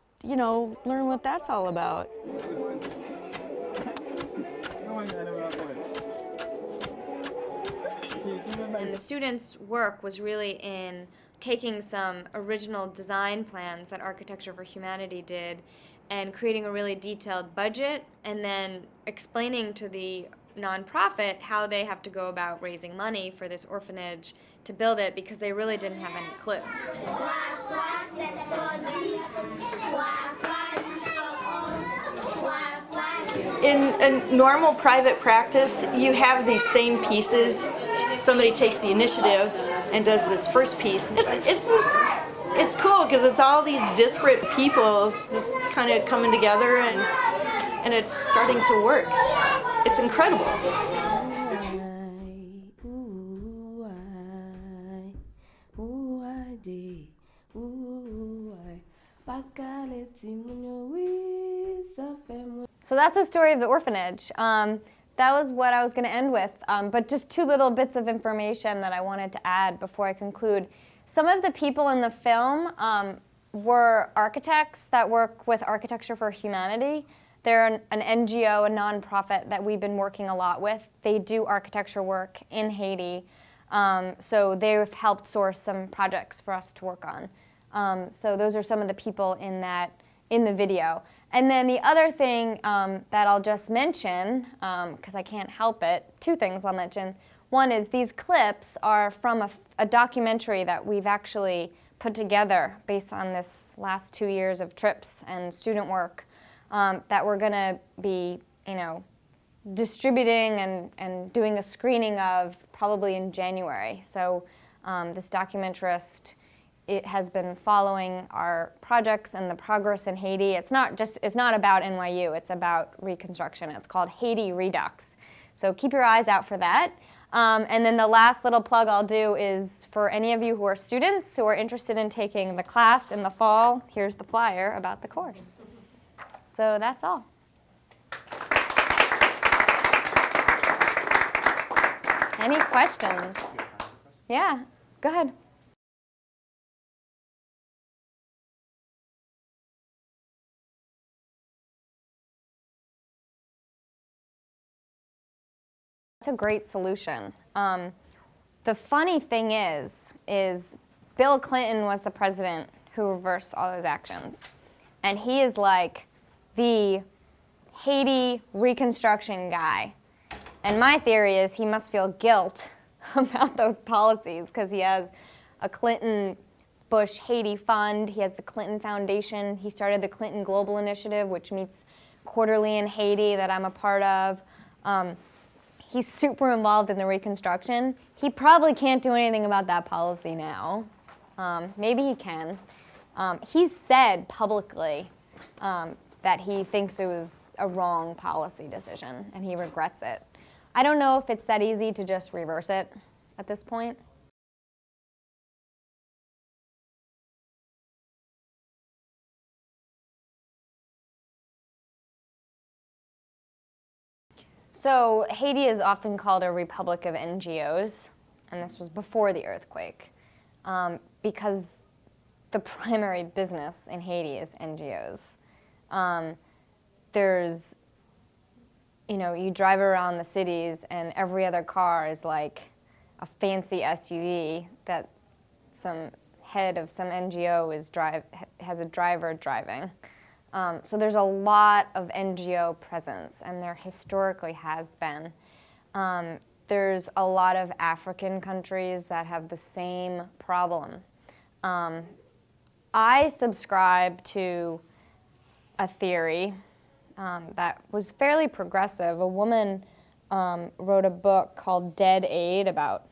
that's all about. And the students' work was really in taking some original design plans that Architecture for Humanity did and creating a really detailed budget and then explaining to the nonprofit how they have to go about raising money for this orphanage to build it because they really didn't have any clue. In a normal private practice, you have these same pieces. Somebody takes the initiative and does this first piece. It's cool because it's all these disparate people just kind of coming together and it's starting to work. It's incredible. So that's the story of the orphanage. That was what I was going to end with, but just two little bits of information that I wanted to add before I conclude. Some of the people in the film were architects that work with Architecture for Humanity. They're an NGO, a nonprofit that we've been working a lot with. They do architecture work in Haiti, so they've helped source some projects for us to work on. So those are some of the people in the video. And then the other thing that I'll just mention, because I can't help it, two things I'll mention. One is these clips are from a documentary that we've actually put together based on this last 2 years of trips and student work that we're going to be, distributing and doing a screening of probably in January. So this documentarist, it has been following our projects and the progress in Haiti. It's not about NYU, it's about Reconstruction. It's called Haiti Redux. So keep your eyes out for that. And then the last little plug I'll do is for any of you who are students who are interested in taking the class in the fall, here's the flyer about the course. So that's all. Any questions? Yeah, go ahead. That's a great solution. The funny thing is Bill Clinton was the president who reversed all those actions. And he is like the Haiti Reconstruction guy. And my theory is he must feel guilt about those policies because he has a Clinton-Bush Haiti fund. He has the Clinton Foundation. He started the Clinton Global Initiative, which meets quarterly in Haiti that I'm a part of. He's super involved in the Reconstruction. He probably can't do anything about that policy now. Maybe he can. He's said publicly that he thinks it was a wrong policy decision and he regrets it. I don't know if it's that easy to just reverse it at this point. So Haiti is often called a republic of NGOs, and this was before the earthquake, because the primary business in Haiti is NGOs. There's, you drive around the cities and every other car is like a fancy SUV that some head of some NGO has a driver driving. So there's a lot of NGO presence, and there historically has been. There's a lot of African countries that have the same problem. I subscribe to a theory that was fairly progressive. A woman wrote a book called Dead Aid about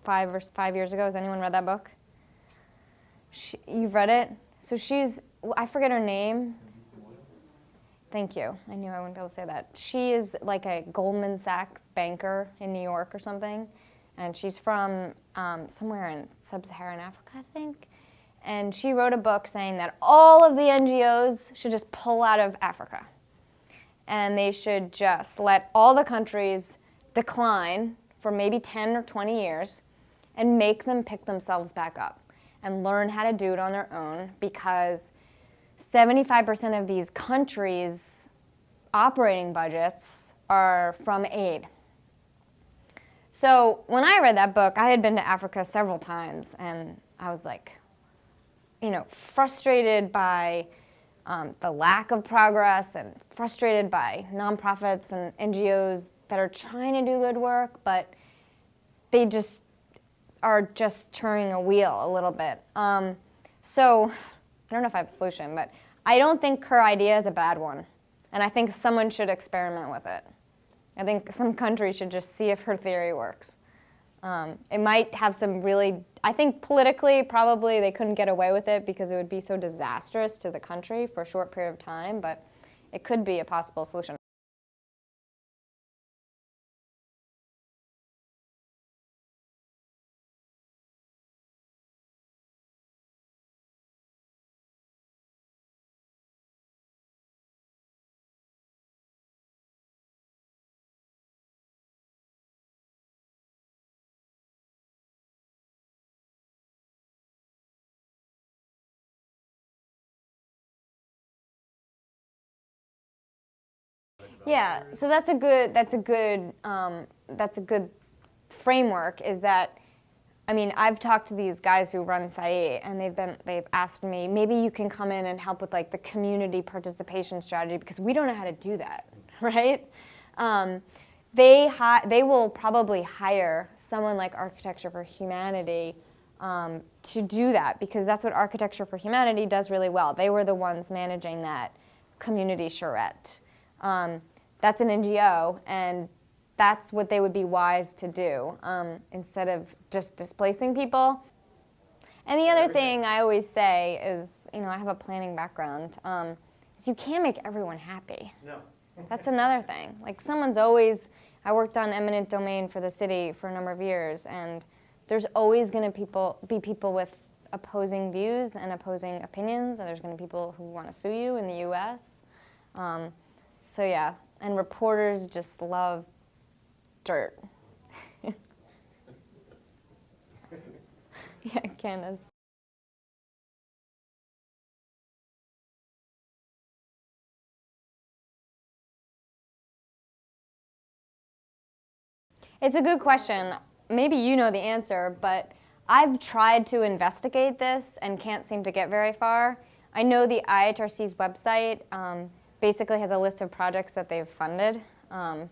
5 years ago. Has anyone read that book? You've read it? So I forget her name. Thank you. I knew I wouldn't be able to say that. She is like a Goldman Sachs banker in New York or something. And she's from somewhere in sub-Saharan Africa, I think. And she wrote a book saying that all of the NGOs should just pull out of Africa. And they should just let all the countries decline for maybe 10 or 20 years and make them pick themselves back up and learn how to do it on their own, because 75% of these countries' operating budgets are from aid. So when I read that book, I had been to Africa several times, and I was like, frustrated by the lack of progress and frustrated by nonprofits and NGOs that are trying to do good work, but they just are just turning a wheel a little bit. So I don't know if I have a solution, but I don't think her idea is a bad one. And I think someone should experiment with it. I think some country should just see if her theory works. It might have some really, I think politically probably they couldn't get away with it because it would be so disastrous to the country for a short period of time, but it could be a possible solution. Yeah, so that's a good framework. Is that, I mean, I've talked to these guys who run SAE, and they've asked me, maybe you can come in and help with like the community participation strategy because we don't know how to do that, right? They will probably hire someone like Architecture for Humanity to do that because that's what Architecture for Humanity does really well. They were the ones managing that community charrette. That's an NGO, and that's what they would be wise to do instead of just displacing people. And the other thing I always say is, I have a planning background, is you can't make everyone happy. No. That's another thing. Like I worked on eminent domain for the city for a number of years, and there's always going to be people with opposing views and opposing opinions, and there's going to be people who want to sue you in the US. So yeah, and reporters just love dirt. Yeah, Candace. It's a good question. Maybe you know the answer, but I've tried to investigate this and can't seem to get very far. I know the IHRC's website basically has a list of projects that they've funded, and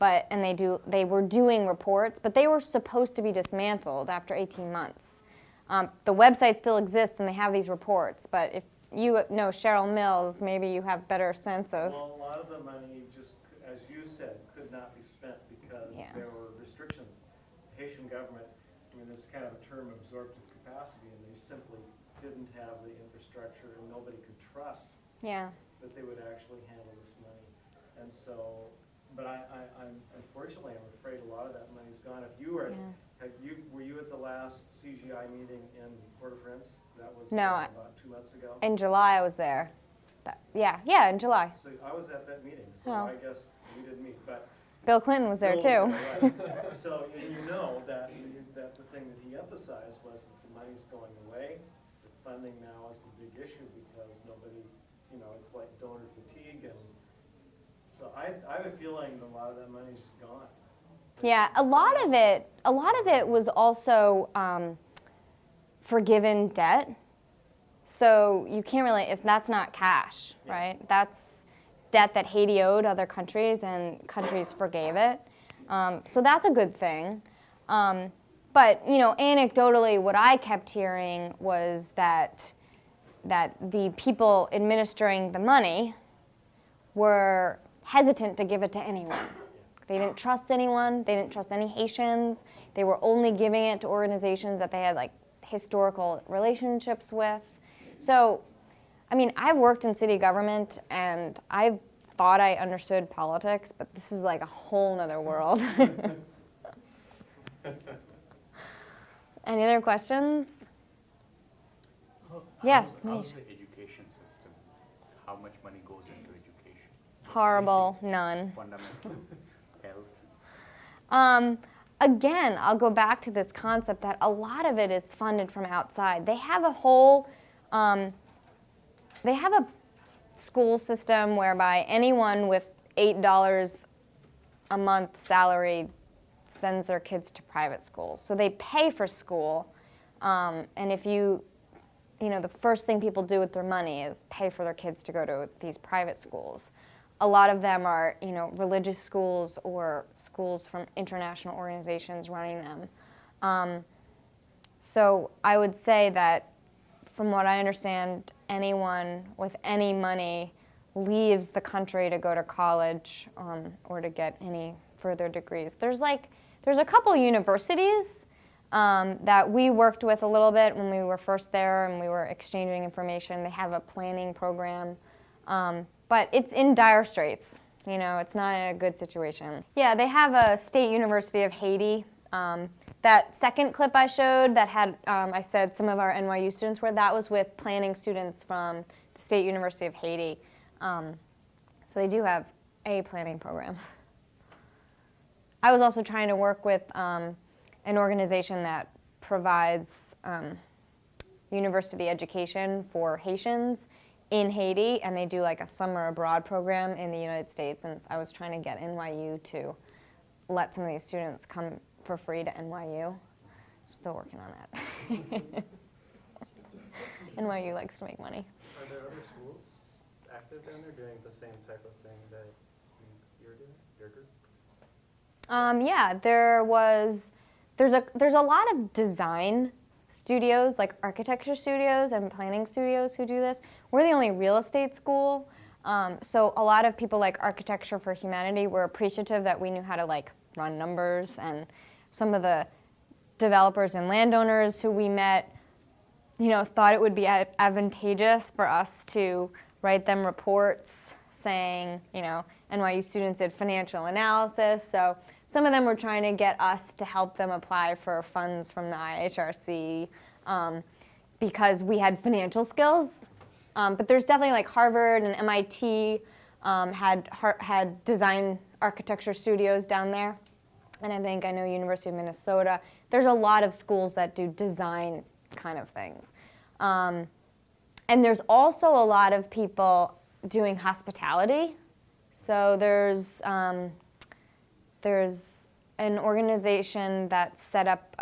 they were doing reports, but they were supposed to be dismantled after 18 months. The website still exists and they have these reports, but if you know Cheryl Mills, maybe you have better sense of. Well, a lot of the money just, as you said, could not be spent because there were restrictions. The Haitian government, there's kind of a term absorptive capacity, and they simply didn't have the infrastructure, and nobody could trust that they would actually handle this money. And so, but I'm unfortunately, I'm afraid a lot of that money's gone. If you were, were you at the last CGI meeting in Port-au-Prince? That was about 2 months ago. In July, I was there. Yeah, in July. So I was at that meeting, so I guess we didn't meet, but Bill Clinton was there too. Right. So you know that the thing that he emphasized was that the money's going away. The funding now is the big issue because nobody, it's like donor fatigue, and so I have a feeling that a lot of that money's just gone. Yeah, a lot of it was also forgiven debt. So you can't really, that's not cash, right? That's debt that Haiti owed other countries, and countries forgave it. So that's a good thing. But anecdotally, what I kept hearing was that the people administering the money were hesitant to give it to anyone. They didn't trust anyone. They didn't trust any Haitians. They were only giving it to organizations that they had like historical relationships with. So, I've worked in city government, and I thought I understood politics, but this is like a whole nother world. Any other questions? Yes, How's the education system? How much money goes into education? Horrible, none. Fundamental health? Again, I'll go back to this concept that a lot of it is funded from outside. They have a whole, they have a school system whereby anyone with $8 a month salary sends their kids to private schools. So they pay for school, and if the first thing people do with their money is pay for their kids to go to these private schools. a lot of them are, religious schools or schools from international organizations running them. So I would say that, from what I understand, anyone with any money leaves the country to go to college or to get any further degrees. There's a couple universities that we worked with a little bit when we were first there and we were exchanging information. They have a planning program, but it's in dire straits. It's not a good situation. Yeah, they have a State University of Haiti. That second clip I showed that had, I said some of our NYU students were, that was with planning students from the State University of Haiti. So they do have a planning program. I was also trying to work with an organization that provides university education for Haitians in Haiti, and they do like a summer abroad program in the United States, and I was trying to get NYU to let some of these students come for free to NYU. I'm still working on that. NYU likes to make money. Are there other schools active down there doing the same type of thing that you're doing, your group? Yeah, there's a lot of design studios, like architecture studios and planning studios who do this. We're the only real estate school, so a lot of people like Architecture for Humanity were appreciative that we knew how to run numbers, and some of the developers and landowners who we met, thought it would be advantageous for us to write them reports saying, NYU students did financial analysis. So some of them were trying to get us to help them apply for funds from the IHRC because we had financial skills. But there's definitely Harvard and MIT had design architecture studios down there. And I know University of Minnesota. There's a lot of schools that do design kind of things. And there's also a lot of people doing hospitality. So there's an organization that set up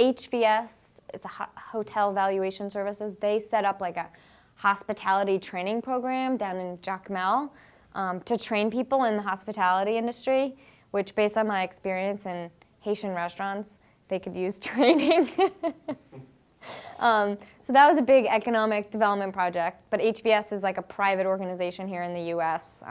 HVS, it's a Hotel Valuation Services. They set up a hospitality training program down in Jacmel to train people in the hospitality industry, which based on my experience in Haitian restaurants, they could use training. So that was a big economic development project, but HVS is a private organization here in the US,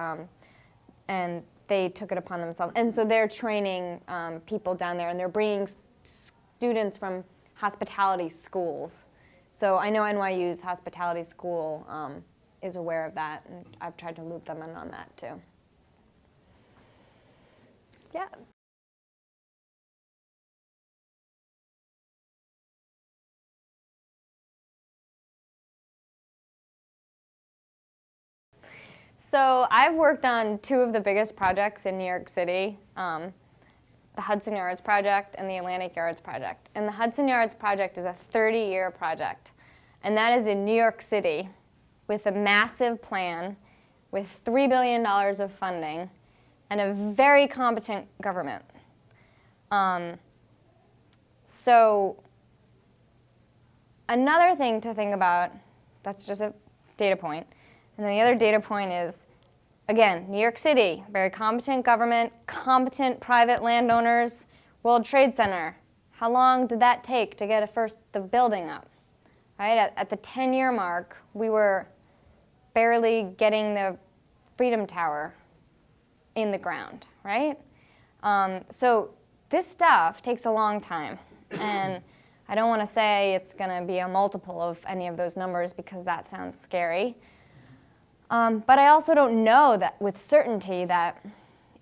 and they took it upon themselves. And so they're training people down there, and they're bringing students from hospitality schools. So I know NYU's hospitality school is aware of that, and I've tried to loop them in on that too. Yeah. So I've worked on two of the biggest projects in New York City, the Hudson Yards Project and the Atlantic Yards Project. And the Hudson Yards Project is a 30-year project, and that is in New York City with a massive plan, with $3 billion of funding, and a very competent government. So another thing to think about, that's just a data point, and then the other data point is, again, New York City, very competent government, competent private landowners, World Trade Center. How long did that take to get the building up? Right? At the 10-year mark, we were barely getting the Freedom Tower in the ground, right? So this stuff takes a long time, and I don't want to say it's going to be a multiple of any of those numbers because that sounds scary. But I also don't know that with certainty that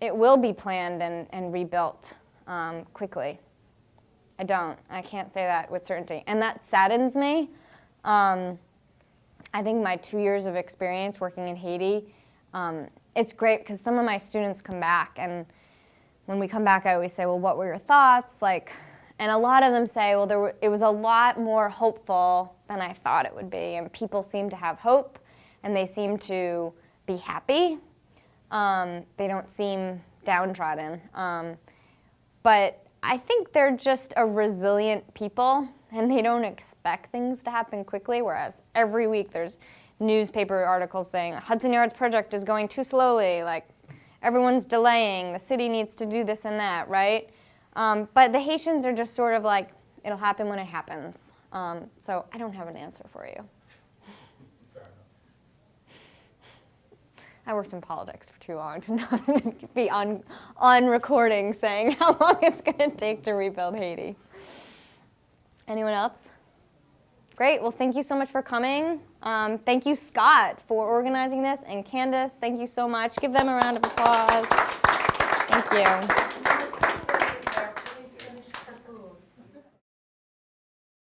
it will be planned and rebuilt quickly. I can't say that with certainty. And that saddens me. I think my 2 years of experience working in Haiti, it's great because some of my students come back, and when we come back I always say, well, what were your thoughts? And a lot of them say, well, it was a lot more hopeful than I thought it would be, and people seem to have hope. And they seem to be happy. They don't seem downtrodden. But I think they're just a resilient people, and they don't expect things to happen quickly, whereas every week there's newspaper articles saying Hudson Yards project is going too slowly, like everyone's delaying, the city needs to do this and that, right? But the Haitians are just sort of like, it'll happen when it happens. So I don't have an answer for you. I worked in politics for too long to not be on recording saying how long it's going to take to rebuild Haiti. Anyone else? Great. Well, thank you so much for coming. Thank you, Scott, for organizing this, and Candace, thank you so much. Give them a round of applause. Thank you.